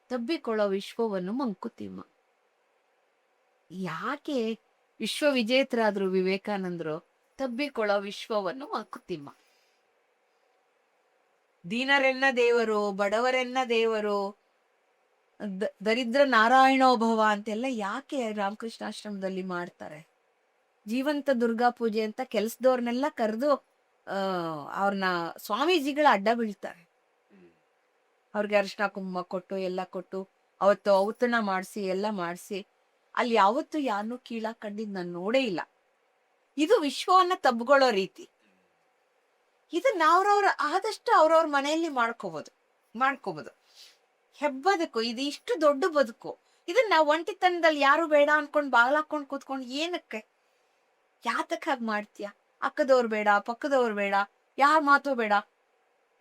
ತಬ್ಬಿಕೊಳ್ಳೋ ವಿಶ್ವವನ್ನು ಮಂಕುತಿಮ್ಮ. ಯಾಕೆ ವಿಶ್ವವಿಜೇತರಾದ್ರು ವಿವೇಕಾನಂದರು? ತಬ್ಬಿಕೊಳ್ಳೋ ವಿಶ್ವವನ್ನು ಮಂಕುತಿಮ್ಮ. ದೀನರೆನ್ನ ದೇವರು, ಬಡವರೆನ್ನ ದೇವರು, ದರಿದ್ರ ನಾರಾಯಣೋಭವ ಅಂತೆಲ್ಲ ಯಾಕೆ ರಾಮಕೃಷ್ಣಾಶ್ರಮದಲ್ಲಿ ಮಾಡ್ತಾರೆ? ಜೀವಂತ ದುರ್ಗಾ ಪೂಜೆ ಅಂತ ಕೆಲ್ಸದವ್ರನ್ನೆಲ್ಲ ಕರೆದು ಅವ್ರನ್ನ ಸ್ವಾಮೀಜಿಗಳ ಅಡ್ಡ ಬೀಳ್ತಾರೆ. ಅವ್ರಿಗೆ ಅರಿಶಿನ ಕುಂಕುಮ ಕೊಟ್ಟು ಎಲ್ಲ ಕೊಟ್ಟು ಅವತ್ತು ಔತಣ ಮಾಡಿಸಿ ಎಲ್ಲ ಮಾಡಿಸಿ, ಅಲ್ಲಿ ಯಾವತ್ತು ಯಾರನ್ನೂ ಕೀಳಾಗ್ ಕಂಡಿದ್ ನಾನು ನೋಡೇ ಇಲ್ಲ. ಇದು ವಿಶ್ವವನ್ನ ತಬ್ಕೊಳ್ಳೋ ರೀತಿ. ಇದನ್ನ ಅವ್ರವ್ರ ಆದಷ್ಟು ಅವ್ರವ್ರ ಮನೆಯಲ್ಲಿ ಮಾಡ್ಕೋಬಹುದು. ಹೆಬ್ಬದಕು ಇದು ಇಷ್ಟು ದೊಡ್ಡ ಬದುಕು, ಇದನ್ನ ನಾವು ಒಂಟಿತನದಲ್ಲಿ ಯಾರು ಬೇಡ ಅನ್ಕೊಂಡ್ ಬಾಗ್ಲಾಕೊಂಡ್ ಕೂತ್ಕೊಂಡು ಏನಕ್ಕೆ, ಯಾತಕ್ ಹಾಗೆ ಮಾಡ್ತೀಯ? ಅಕ್ಕದವ್ರು ಬೇಡ, ಪಕ್ಕದವ್ರು ಬೇಡ, ಯಾರ ಮಾತು ಬೇಡ,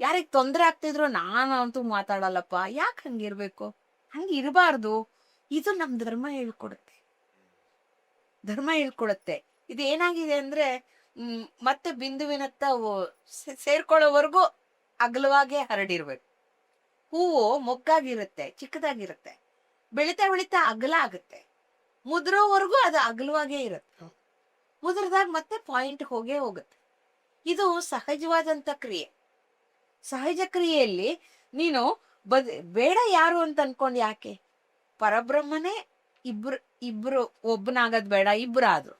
ಯಾರಿಗ್ ತೊಂದ್ರೆ ಆಗ್ತಿದ್ರು ನಾನಂತೂ ಮಾತಾಡಲ್ಲಪ್ಪ, ಯಾಕೆ ಹಂಗಿರ್ಬೇಕು? ಹಂಗಿರಬಾರ್ದು. ಇದು ನಮ್ ಧರ್ಮ ಹೇಳ್ಕೊಡುತ್ತೆ. ಇದು ಏನಾಗಿದೆ ಅಂದ್ರೆ ಮತ್ತೆ ಬಿಂದುವಿನತ್ತ ಸೇರ್ಕೊಳ್ಳೋವರೆಗೂ ಅಗಲವಾಗೇ ಹರಡಿರ್ಬೇಕು. ಹೂವು ಮೊಗ್ಗಾಗಿರುತ್ತೆ, ಚಿಕ್ಕದಾಗಿರುತ್ತೆ, ಬೆಳಿತಾ ಅಗಲ ಆಗುತ್ತೆ, ಮುದ್ರೋವರೆಗೂ ಅದು ಅಗಲವಾಗೇ ಇರುತ್ತೆ. ಮುದ್ರದಾಗ ಮತ್ತೆ ಪಾಯಿಂಟ್ ಹೋಗುತ್ತೆ. ಇದು ಸಹಜವಾದಂತ ಕ್ರಿಯೆ. ಸಹಜ ಕ್ರಿಯೆಯಲ್ಲಿ ನೀನು ಬೇಡ ಯಾರು ಅಂತ ಅನ್ಕೊಂಡ್ ಯಾಕೆ? ಪರಬ್ರಹ್ಮನೇ ಇಬ್ರು ಒಬ್ಬನಾಗದ್ ಬೇಡ, ಇಬ್ರು ಆದ್ರು.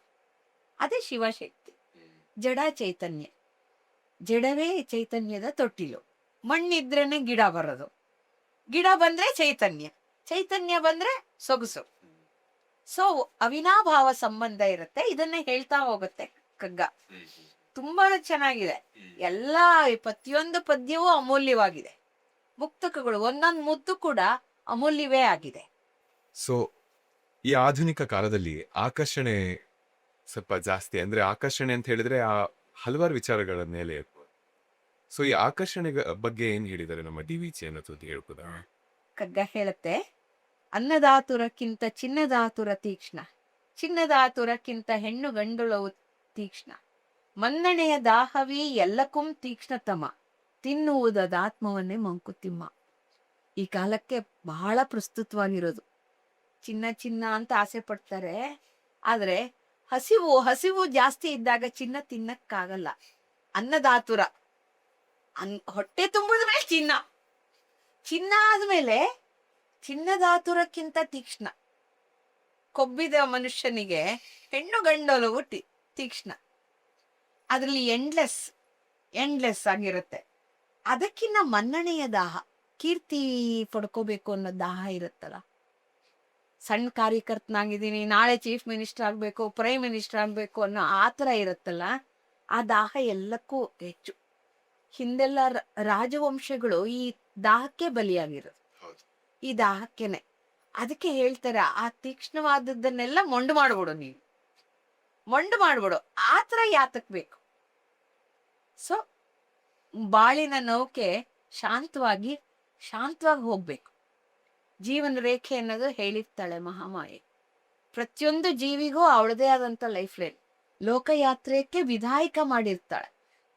ಅದೇ ಶಿವಶಕ್ತಿ. ಜಡ ಚೈತನ್ಯ, ಜಡವೇ ಚೈತನ್ಯದ ತೊಟ್ಟಿಲು. ಮಣ್ಣಿದ್ರೇನೆ ಗಿಡ ಬರೋದು, ಗಿಡ ಬಂದ್ರೆ ಚೈತನ್ಯ, ಚೈತನ್ಯ ಬಂದ್ರೆ ಸೊಗಸು. ಸೊ ಅವಿನಾಭಾವ ಸಂಬಂಧ ಇರುತ್ತೆ. ಇದನ್ನೇ ಹೇಳ್ತಾ ಹೋಗುತ್ತೆ ಕಗ್ಗ. ತುಂಬಾ ಚೆನ್ನಾಗಿದೆ. ಎಲ್ಲಾ ಪ್ರತಿಯೊಂದು ಪದ್ಯವೂ ಅಮೂಲ್ಯವಾಗಿದೆ. ಮುಕ್ತಕಗಳು ಒಂದೊಂದು ಮುದ್ದು ಕೂಡ ಅಮೂಲ್ಯವೇ ಆಗಿದೆ. ಸೊ ಈ ಆಧುನಿಕ ಕಾಲದಲ್ಲಿ ಆಕರ್ಷಣೆ ಸ್ವಲ್ಪ ಜಾಸ್ತಿ. ಅಂದ್ರೆ ಆಕರ್ಷಣೆ ಅಂತ ಹೇಳಿದ್ರೆ ಆ ಹಲವಾರು ವಿಚಾರಗಳ ಮೇಲೆ ಇರ್ಬೋದು. ಸೊ ಈ ಆಕರ್ಷಣೆ ಬಗ್ಗೆ ಏನ್ ಹೇಳಿದ್ದಾರೆ ನಮ್ಮ DVC ಅನ್ನೋದು ಹೇಳ್ಬೋದಾ? ಕಗ್ಗ ಹೇಳುತ್ತೆ, ಅನ್ನದಾತುರಕ್ಕಿಂತ ಚಿನ್ನದಾತುರ ತೀಕ್ಷ್ಣ, ಚಿನ್ನದಾತುರಕ್ಕಿಂತ ಹೆಣ್ಣು ಗಂಡುಳವು ತೀಕ್ಷ್ಣ, ಮನ್ನಣೆಯ ದಾಹವೀ ಎಲ್ಲಕ್ಕೂ ತೀಕ್ಷ್ಣತಮ, ತಿನ್ನುವುದಾತ್ಮವನ್ನೇ ಮಂಕುತಿಮ್ಮ. ಈ ಕಾಲಕ್ಕೆ ಬಹಳ ಪ್ರಸ್ತುತವಾಗಿರೋದು. ಚಿನ್ನ ಚಿನ್ನ ಅಂತ ಆಸೆ ಪಡ್ತಾರೆ, ಆದ್ರೆ ಹಸಿವು ಜಾಸ್ತಿ ಇದ್ದಾಗ ಚಿನ್ನ ತಿನ್ನಕ್ಕಾಗಲ್ಲ. ಅನ್ನದಾತುರ, ಹೊಟ್ಟೆ ತುಂಬಿದ ಮೇಲೆ ಚಿನ್ನ ಆದ್ಮೇಲೆ ಚಿನ್ನದಾತುರಕ್ಕಿಂತ ತೀಕ್ಷ್ಣ. ಕೊಬ್ಬಿದ ಮನುಷ್ಯನಿಗೆ ಹೆಣ್ಣು ಗಂಡೊಲವು ತೀಕ್ಷ್ಣ. ಅದ್ರಲ್ಲಿ ಎಂಡ್ಲೆಸ್ ಆಗಿರುತ್ತೆ. ಅದಕ್ಕಿನ್ನ ಮನ್ನಣೆಯ ದಾಹ, ಕೀರ್ತಿ ಪಡ್ಕೋಬೇಕು ಅನ್ನೋ ದಾಹ ಇರುತ್ತಲ್ಲ. ಸಣ್ಣ ಕಾರ್ಯಕರ್ತನಾಗಿದ್ದೀನಿ, ನಾಳೆ ಚೀಫ್ ಮಿನಿಸ್ಟರ್ ಆಗ್ಬೇಕು, ಪ್ರೈಮ್ ಮಿನಿಸ್ಟರ್ ಆಗ್ಬೇಕು ಅನ್ನೋ ಆತರ ಇರುತ್ತಲ್ಲ, ಆ ದಾಹ ಎಲ್ಲಕ್ಕೂ ಹೆಚ್ಚು. ಹಿಂದೆಲ್ಲ ರಾಜವಂಶಗಳು ಈ ದಾಹಕ್ಕೆ ಬಲಿಯಾಗಿರೋದು, ಈ ದಾಹಕ್ಕೆನೆ. ಅದಕ್ಕೆ ಹೇಳ್ತಾರೆ, ಆ ತೀಕ್ಷ್ಣವಾದದ್ದನ್ನೆಲ್ಲ ಮೊಂಡು ಮಾಡ್ಬಿಡು, ಆತರ ಯಾತಕ್ ಬೇಕು. ಸೊ ಬಾಳಿನ ನೌಕೆ ಶಾಂತವಾಗಿ ಹೋಗ್ಬೇಕು. ಜೀವನ ರೇಖೆ ಅನ್ನೋದು ಹೇಳಿರ್ತಾಳೆ ಮಹಾಮಾಯೆ. ಪ್ರತಿಯೊಂದು ಜೀವಿಗೂ ಅವಳದೇ ಆದಂತ ಲೈಫ್ ಲೈನ್, ಲೋಕಯಾತ್ರೆಗೆ ವಿಧಾಯಕ ಮಾಡಿರ್ತಾಳೆ.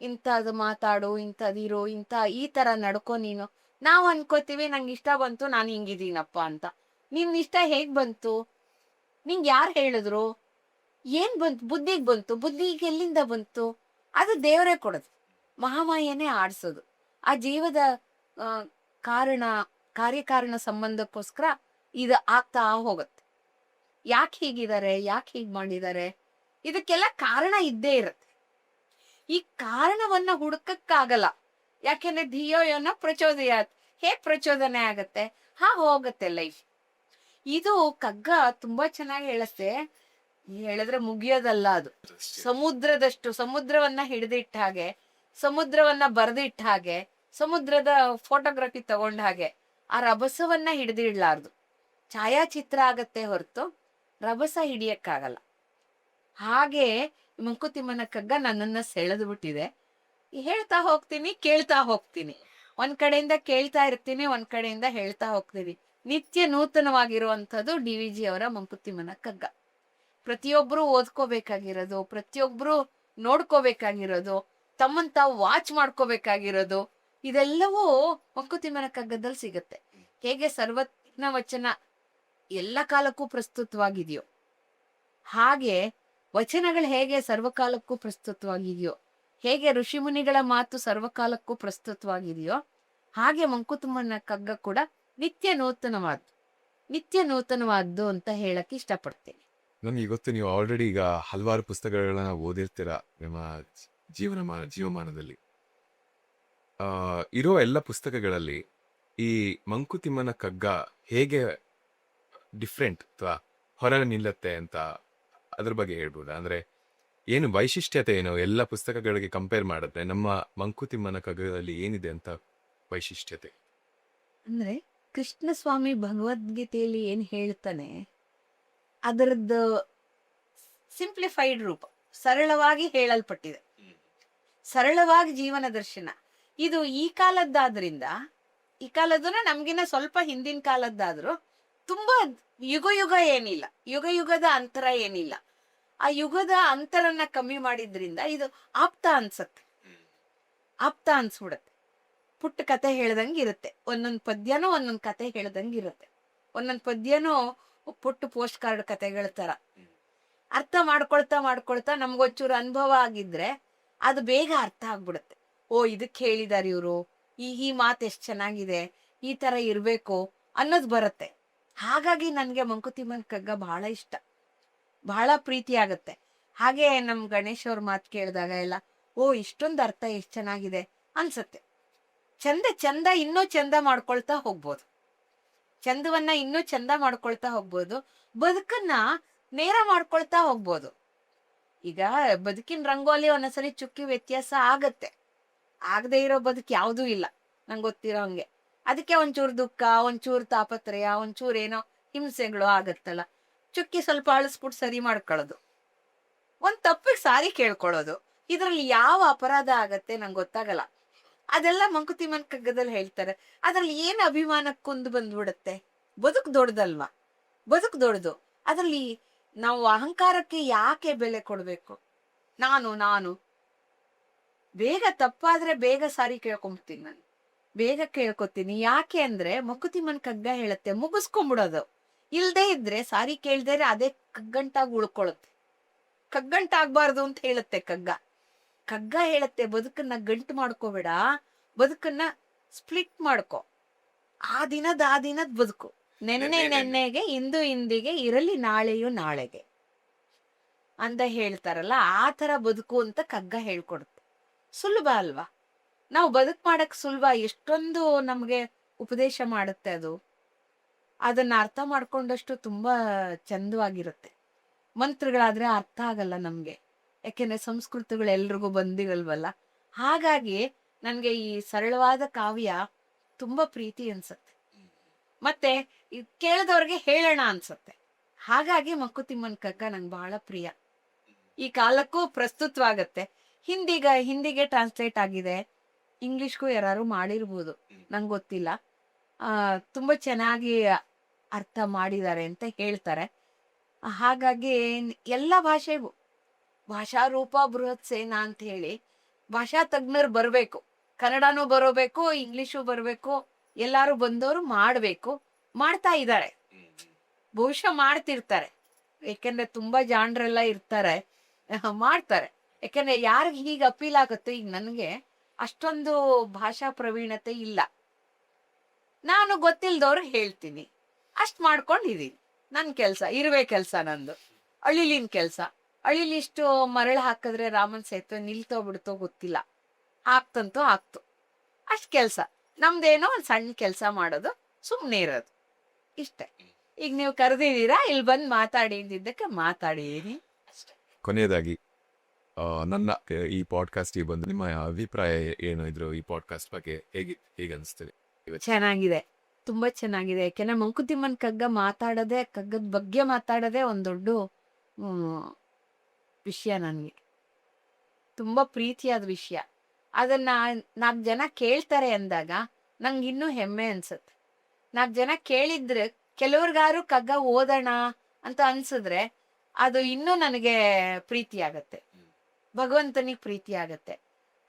ಇಂಥದ್ದು ಮಾತಾಡು, ಇಂಥದಿರೋ, ಈ ತರ ನಡ್ಕೊ ನೀನು. ನಾವು ಅನ್ಕೋತೀವಿ ನಂಗೆ ಇಷ್ಟ ಬಂತು, ನಾನು ಹಿಂಗಿದ್ದೀನಪ್ಪ ಅಂತ. ನಿನ್ ಇಷ್ಟ ಹೇಗ್ ಬಂತು? ನಿಂಗೆ ಯಾರು ಹೇಳಿದ್ರು? ಏನ್ ಬಂತು? ಬುದ್ಧಿಗೆ ಎಲ್ಲಿಂದ ಬಂತು? ಅದು ದೇವರೇ ಕೊಡೋದು, ಮಹಾಮಾಯನೇ ಆಡ್ಸೋದು. ಆ ಜೀವದ ಕಾರ್ಯಕಾರಣ ಸಂಬಂಧಕ್ಕೋಸ್ಕರ ಇದು ಆಗ್ತಾ ಹೋಗುತ್ತೆ. ಯಾಕೆ ಹೀಗಿದ್ದಾರೆ, ಯಾಕೆ ಹೀಗ್ ಮಾಡಿದ್ದಾರೆ, ಇದಕ್ಕೆಲ್ಲ ಕಾರಣ ಇದ್ದೇ ಇರುತ್ತೆ. ಈ ಕಾರಣವನ್ನ ಹುಡುಕಕ್ಕಾಗಲ್ಲ. ಯಾಕೆಂದ್ರೆ ಧಿಯೋಯನ ಪ್ರಚೋದಯಾತ್, ಹೇಗ್ ಪ್ರಚೋದನೆ ಆಗತ್ತೆ, ಹೋಗತ್ತೆ ಲೈಫ್. ಇದು ಕಗ್ಗ ತುಂಬಾ ಚೆನ್ನಾಗಿ ಹೇಳುತ್ತೆ. ಹೇಳಿದ್ರೆ ಮುಗಿಯೋದಲ್ಲ ಅದು. ಸಮುದ್ರವನ್ನ ಹಿಡಿದಿಟ್ಟ ಹಾಗೆ, ಸಮುದ್ರವನ್ನ ಬರೆದಿಟ್ಟ ಹಾಗೆ, ಸಮುದ್ರದ ಫೋಟೋಗ್ರಫಿ ತಗೊಂಡ ಹಾಗೆ ಆ ರಭಸವನ್ನ ಹಿಡಿದಿಡ್ಲಾರ್ದು. ಛಾಯಾಚಿತ್ರ ಆಗತ್ತೆ ಹೊರತು ರಭಸ ಹಿಡಿಯಕ್ಕಾಗಲ್ಲ. ಹಾಗೆ ಮಂಕುತಿಮ್ಮನ ಕಗ್ಗ ನನ್ನನ್ನ ಸೆಳೆದು ಬಿಟ್ಟಿದೆ. ಹೇಳ್ತಾ ಹೋಗ್ತೀನಿ, ಕೇಳ್ತಾ ಹೋಗ್ತೀನಿ. ಒಂದ್ ಕಡೆಯಿಂದ ಕೇಳ್ತಾ ಇರ್ತೀನಿ, ಒಂದ್ ಕಡೆಯಿಂದ ಹೇಳ್ತಾ ಹೋಗ್ತೀನಿ. ನಿತ್ಯ ನೂತನವಾಗಿರುವಂಥದ್ದು DVG ಅವರ ಮಂಕುತಿಮ್ಮನ ಕಗ್ಗ. ಪ್ರತಿಯೊಬ್ರು ಓದ್ಕೋಬೇಕಾಗಿರೋದು, ಪ್ರತಿಯೊಬ್ರು ನೋಡ್ಕೋಬೇಕಾಗಿರೋದು, ತಮ್ಮನ್ ತಾವು ವಾಚ್ ಮಾಡ್ಕೋಬೇಕಾಗಿರೋದು, ಇದೆಲ್ಲವೂ ಮಂಕುತಿಮ್ಮನ ಕಗ್ಗದಲ್ಲಿ ಸಿಗತ್ತೆ. ಹೇಗೆ ಸರ್ವಜ್ಞ ವಚನ ಎಲ್ಲ ಕಾಲಕ್ಕೂ ಪ್ರಸ್ತುತವಾಗಿದೆಯೋ, ಹಾಗೆ ವಚನಗಳು ಹೇಗೆ ಸರ್ವಕಾಲಕ್ಕೂ ಪ್ರಸ್ತುತವಾಗಿದೆಯೋ, ಹೇಗೆ ಋಷಿಮುನಿಗಳ ಮಾತು ಸರ್ವಕಾಲಕ್ಕೂ ಪ್ರಸ್ತುತವಾಗಿದೆಯೋ, ಹಾಗೆ ಮಂಕುತಿಮ್ಮನ ಕಗ್ಗ ಕೂಡ ನಿತ್ಯ ನೂತನವಾದ್ದು ಅಂತ ಹೇಳಕ್ ಇಷ್ಟಪಡ್ತೇನೆ. ನಮ್ಗೆ ಗೊತ್ತು, ನೀವು ಆಲ್ರೆಡಿ ಈಗ ಹಲವಾರು ಪುಸ್ತಕಗಳನ್ನ ಓದಿರ್ತೀರ ನಿಮ್ಮ ಜೀವಮಾನದಲ್ಲಿ. ಇರೋ ಎಲ್ಲ ಪುಸ್ತಕಗಳಲ್ಲಿ ಈ ಮಂಕುತಿಮ್ಮನ ಕಗ್ಗ ಹೇಗೆ ಡಿಫ್ರೆಂಟ್ ಅಥವಾ ಹೊರ ನಿಲ್ಲತ್ತೆ ಅಂತ ಅದ್ರ ಬಗ್ಗೆ ಹೇಳ್ಬೋದಾ? ಅಂದ್ರೆ ಏನು ವೈಶಿಷ್ಟ್ಯತೆ ಏನು ಎಲ್ಲ ಪುಸ್ತಕಗಳಿಗೆ ಕಂಪೇರ್ ಮಾಡಿದ್ರೆ ನಮ್ಮ ಮಂಕುತಿಮ್ಮನ ಕಗ್ಗದಲ್ಲಿ ಏನಿದೆ ಅಂತ ವೈಶಿಷ್ಟ್ಯತೆ? ಅಂದ್ರೆ ಕೃಷ್ಣಸ್ವಾಮಿ ಭಗವದ್ಗೀತೆಯಲ್ಲಿ ಏನ್ ಹೇಳ್ತಾನೆ, ಅದರದ್ದು ಸಿಂಪ್ಲಿಫೈಡ್ ರೂಪ, ಸರಳವಾಗಿ ಹೇಳಲ್ಪಟ್ಟಿದೆ, ಸರಳವಾಗಿ ಜೀವನ ದರ್ಶನ. ಇದು ಈ ಕಾಲದ್ದಾದ್ರಿಂದ, ಈ ಕಾಲದನ್ನ ನಮ್ಗಿನ ಸ್ವಲ್ಪ ಹಿಂದಿನ ಕಾಲದ್ದಾದ್ರೂ ತುಂಬಾ ಯುಗ ಏನಿಲ್ಲ, ಯುಗದ ಅಂತರ ಏನಿಲ್ಲ. ಆ ಯುಗದ ಅಂತರನ್ನ ಕಮ್ಮಿ ಮಾಡಿದ್ರಿಂದ ಇದು ಆಪ್ತ ಅನ್ಸ್ಬಿಡತ್ತೆ. ಪುಟ್ಟ ಕತೆ ಹೇಳ್ದಂಗೆ ಇರುತ್ತೆ. ಒಂದೊಂದ್ ಪದ್ಯನೂ ಒಂದೊಂದ್ ಕತೆ ಹೇಳ್ದಂಗೆ ಇರುತ್ತೆ. ಒಂದೊಂದ್ ಪದ್ಯನೂ ಪುಟ್ಟ ಪೋಸ್ಟ್ ಕಾರ್ಡ್ ಕತೆಗಳ ತರ. ಅರ್ಥ ಮಾಡ್ಕೊಳ್ತಾ ನಮ್ಗೊಂಚೂರು ಅನುಭವ ಆಗಿದ್ರೆ ಅದು ಬೇಗ ಅರ್ಥ ಆಗ್ಬಿಡುತ್ತೆ. ಓ, ಇದಕ್ಕೆ ಹೇಳಿದಾರೆ ಇವ್ರು, ಈ ಮಾತು ಎಷ್ಟ್ ಚೆನ್ನಾಗಿದೆ, ಈ ತರ ಇರ್ಬೇಕು ಅನ್ನೋದು ಬರುತ್ತೆ. ಹಾಗಾಗಿ ನನ್ಗೆ ಮಂಕುತಿಮ್ಮನ ಕಗ್ಗ ಬಹಳ ಇಷ್ಟ, ಬಹಳ ಪ್ರೀತಿ ಆಗತ್ತೆ. ಹಾಗೆ ನಮ್ ಗಣೇಶ್ ಅವ್ರ ಮಾತು ಕೇಳಿದಾಗ ಎಲ್ಲ ಇಷ್ಟೊಂದು ಅರ್ಥ ಎಷ್ಟ್ ಚೆನ್ನಾಗಿದೆ ಅನ್ಸತ್ತೆ. ಚಂದ ಇನ್ನೂ ಚಂದ ಮಾಡ್ಕೊಳ್ತಾ ಹೋಗ್ಬೋದು. ಚಂದವನ್ನ ಇನ್ನೂ ಚಂದ ಮಾಡ್ಕೊಳ್ತಾ ಹೋಗ್ಬೋದು, ಬದುಕನ್ನ ನೇರ ಮಾಡ್ಕೊಳ್ತಾ ಹೋಗ್ಬೋದು. ಈಗ ಬದುಕಿನ ರಂಗೋಲಿ ಒಂದೊಂದ್ಸರಿ ಚುಕ್ಕಿ ವ್ಯತ್ಯಾಸ ಆಗತ್ತೆ, ಆಗದೆ ಇರೋ ಬದುಕು ಯಾವುದೂ ಇಲ್ಲ ನಂಗೆ ಗೊತ್ತಿರೋ ಹಂಗೆ. ಅದಕ್ಕೆ ಒಂಚೂರು ದುಃಖ, ಒಂಚೂರು ತಾಪತ್ರಯ, ಒಂಚೂರು ಏನೋ ಹಿಂಸೆಗಳು ಆಗತ್ತಲ್ಲ. ಚುಕ್ಕಿ ಸ್ವಲ್ಪ ಅಳಿಸ್ಬಿಟ್ಟು ಸರಿ ಮಾಡ್ಕೊಳ್ಳೋದು, ಒಂದ್ ತಪ್ಪಿಗೆ ಸಾರಿ ಕೇಳ್ಕೊಳ್ಳೋದು, ಇದ್ರಲ್ಲಿ ಯಾವ ಅಪರಾಧ ಆಗತ್ತೆ ನಂಗೆ ಗೊತ್ತಾಗಲ್ಲ. ಅದೆಲ್ಲ ಮಂಕುತಿಮ್ಮನ ಕಗ್ಗದಲ್ಲಿ ಹೇಳ್ತಾರೆ. ಅದ್ರಲ್ಲಿ ಏನ್ ಅಭಿಮಾನಕ್ಕೆ ಕುಂದು ಬಂದ್ಬಿಡತ್ತೆ? ಬದುಕು ದೊಡ್ಡದಲ್ವಾ? ಬದುಕು ದೊಡ್ಡದು. ಅದ್ರಲ್ಲಿ ನಾವು ಅಹಂಕಾರಕ್ಕೆ ಯಾಕೆ ಬೆಲೆ ಕೊಡ್ಬೇಕು? ನಾನು ನಾನು ಬೇಗ ತಪ್ಪಾದ್ರೆ ಬೇಗ ಸಾರಿ ಕೇಳ್ಕೊಂಬಿಡ್ತೀನಿ, ನಾನು ಬೇಗ ಕೇಳ್ಕೊತೀನಿ. ಯಾಕೆ ಅಂದ್ರೆ ಮಂಕುತಿಮ್ಮನ ಕಗ್ಗ ಹೇಳತ್ತೆ, ಮುಗಿಸ್ಕೊಂಬಿಡೋದು. ಇಲ್ದೇ ಇದ್ರೆ ಸಾರಿ ಕೇಳ್ದೇ ಅದೇ ಕಗ್ಗಂಟಾಗಿ ಉಳ್ಕೊಳತ್ತೆ. ಕಗ್ಗಂಟಾಗ್ಬಾರ್ದು ಅಂತ ಹೇಳುತ್ತೆ ಕಗ್ಗ. ಕಗ್ಗ ಹೇಳತ್ತೆ ಬದುಕನ್ನ ಗಂಟು ಮಾಡ್ಕೋಬೇಡ, ಬದುಕನ್ನ ಸ್ಪ್ಲಿಟ್ ಮಾಡ್ಕೊ. ಆ ದಿನದ ಬದುಕು. ನೆನ್ನೆಗೆ ಇಂದು ಇಂದಿಗೆ ಇರಲಿ ನಾಳೆಯು ನಾಳೆಗೆ ಅಂತ ಹೇಳ್ತಾರಲ್ಲ, ಆ ತರ ಬದುಕು ಅಂತ ಕಗ್ಗ ಹೇಳ್ಕೊಡುತ್ತೆ. ಸುಲಭ ಅಲ್ವಾ? ನಾವು ಬದುಕು ಮಾಡಕ್ ಸುಲಭ. ಎಷ್ಟೊಂದು ನಮ್ಗೆ ಉಪದೇಶ ಮಾಡುತ್ತೆ ಅದು. ಅದನ್ನ ಅರ್ಥ ಮಾಡ್ಕೊಂಡಷ್ಟು ತುಂಬಾ ಚಂದವಾಗಿರುತ್ತೆ. ಮಂತ್ರಗಳಾದ್ರೆ ಅರ್ಥ ಆಗಲ್ಲ ನಮ್ಗೆ, ಯಾಕೆಂದ್ರೆ ಸಂಸ್ಕೃತಗಳು ಎಲ್ರಿಗೂ ಬಂದಿರಲ್ವಲ್ಲ. ಹಾಗಾಗಿ ನನ್ಗೆ ಈ ಸರಳವಾದ ಕಾವ್ಯ ತುಂಬಾ ಪ್ರೀತಿ ಅನ್ಸತ್ತೆ, ಮತ್ತೆ ಕೇಳಿದವ್ರಿಗೆ ಹೇಳೋಣ ಅನ್ಸತ್ತೆ. ಹಾಗಾಗಿ ಮಂಕುತಿಮ್ಮನ ಕಗ್ಗ ನಂಗೆ ಬಹಳ ಪ್ರಿಯ. ಈ ಕಾಲಕ್ಕೂ ಪ್ರಸ್ತುತವಾಗತ್ತೆ. ಹಿಂದಿಗೆ ಟ್ರಾನ್ಸ್ಲೇಟ್ ಆಗಿದೆ, ಇಂಗ್ಲಿಷ್ಗೂ ಯಾರು ಮಾಡಿರ್ಬೋದು, ನಂಗೆ ಗೊತ್ತಿಲ್ಲ. ತುಂಬಾ ಚೆನ್ನಾಗಿ ಅರ್ಥ ಮಾಡಿದ್ದಾರೆ ಅಂತ ಹೇಳ್ತಾರೆ. ಹಾಗಾಗಿ ಎಲ್ಲ ಭಾಷೆಗೂ ಭಾಷಾ ರೂಪ ಬೃಹತ್ ಸೇನಾ ಅಂತ ಹೇಳಿ ಭಾಷಾ ತಜ್ಞರು ಬರ್ಬೇಕು. ಕನ್ನಡನೂ ಬರೋಬೇಕು, ಇಂಗ್ಲಿಷು ಬರ್ಬೇಕು, ಎಲ್ಲಾರು ಬಂದವರು ಮಾಡ್ಬೇಕು. ಮಾಡ್ತಾ ಇದ್ದಾರೆ, ಬಹುಶಃ ಮಾಡ್ತಿರ್ತಾರೆ. ಯಾಕೆಂದ್ರೆ ತುಂಬಾ ಜಾಣರೆಲ್ಲ ಇರ್ತಾರೆ, ಮಾಡ್ತಾರೆ. ಯಾಕೆಂದ್ರೆ ಯಾರಿಗೆ ಹೀಗೆ ಅಪೀಲ್ ಆಗುತ್ತೆ, ಈಗ ನನಗೆ ಅಷ್ಟೊಂದು ಭಾಷಾ ಪ್ರವೀಣತೆ ಇಲ್ಲ, ನಾನು ಗೊತ್ತಿಲ್ದವ್ರು ಹೇಳ್ತೀನಿ, ಅಷ್ಟ್ ಮಾಡ್ಕೊಂಡಿದೀನಿ. ನನ್ ಕೆಲ್ಸ ಇರುವೆ ಕೆಲ್ಸ ನಂದು, ಅಳಿಲಿನ ಕೆಲ್ಸ. ಅಳಿಲಿಷ್ಟು ಮರಳು ಹಾಕಿದ್ರೆ ರಾಮನ್ ಸೇತುವೆ ನಿಲ್ತೋ ಬಿಡ್ತೋ ಗೊತ್ತಿಲ್ಲ, ಆಗ್ತಂತೂ ಆಗ್ತು, ಅಷ್ಟ್ ಕೆಲ್ಸ ನಮ್ದೇನೋ ಒಂದ್ ಸಣ್ಣ ಕೆಲ್ಸ ಮಾಡೋದು, ಸುಮ್ನೆ ಇರೋದು, ಇಷ್ಟೇ. ಈಗ ನೀವು ಕರೆದಿದ್ದೀರಾ, ಇಲ್ಲಿ ಬಂದು ಮಾತಾಡಿ ಅಂದಿದ್ದಕ್ಕೆ ಮಾತಾಡಿದೀನಿ ಅಷ್ಟೇ. ಕೊನೆಯದಾಗಿ ನನ್ನ ಈ ಪಾಡ್ಕಾಸ್ಟಿಗೆ ಬಂದು ನಿಮ್ಮ ಅಭಿಪ್ರಾಯ ಏನು ಇದ್ರು ಈ ಪಾಡ್ಕಾಸ್ಟ್ ಬಗ್ಗೆ ಹೇಗೆ ಅನಿಸ್ತದೆ? ಚೆನ್ನಾಗಿದೆ, ತುಂಬಾ ಚೆನ್ನಾಗಿದೆ. ಯಾಕೆಂದ್ರೆ ಮಂಕುತಿಮ್ಮನ ಕಗ್ಗ ಮಾತಾಡೋದೇ, ಕಗ್ಗದ ಬಗ್ಗೆ ಮಾತಾಡೋದೇ ಒಂದ್ ದೊಡ್ಡ ವಿಷಯ. ನನ್ಗೆ ತುಂಬಾ ಪ್ರೀತಿಯಾದ ವಿಷಯ. ಅದನ್ನ 4 ಜನ ಕೇಳ್ತಾರೆ ಅಂದಾಗ ನಂಗೆ ಇನ್ನೂ ಹೆಮ್ಮೆ ಅನ್ಸುತ್ತೆ. 4 ಜನ ಕೇಳಿದ್ರೆ, ಕೆಲವ್ರಿಗಾರು ಕಗ್ಗ ಓದೋಣ ಅಂತ ಅನ್ಸಿದ್ರೆ ಅದು ಇನ್ನೂ ನನಗೆ ಪ್ರೀತಿ ಆಗತ್ತೆ, ಭಗವಂತನಿಗೆ ಪ್ರೀತಿ ಆಗತ್ತೆ,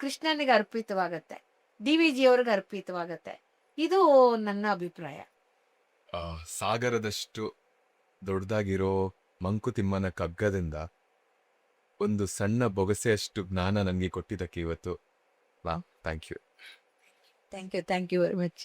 ಕೃಷ್ಣನಿಗೆ ಅರ್ಪಿತವಾಗತ್ತೆ, DVG ಅವ್ರಿಗೆ ಅರ್ಪಿತವಾಗತ್ತೆ. ಇದು ನನ್ನ ಅಭಿಪ್ರಾಯ. ಸಾಗರದಷ್ಟು ದೊಡ್ಡದಾಗಿರೋ ಮಂಕುತಿಮ್ಮನ ಕಗ್ಗದಿಂದ ಒಂದು ಸಣ್ಣ ಬೊಗಸೆಯಷ್ಟು ಜ್ಞಾನ ನನಗೆ ಕೊಟ್ಟಿದ್ದಕ್ಕೆ ಇವತ್ತು thank you. Thank you very much.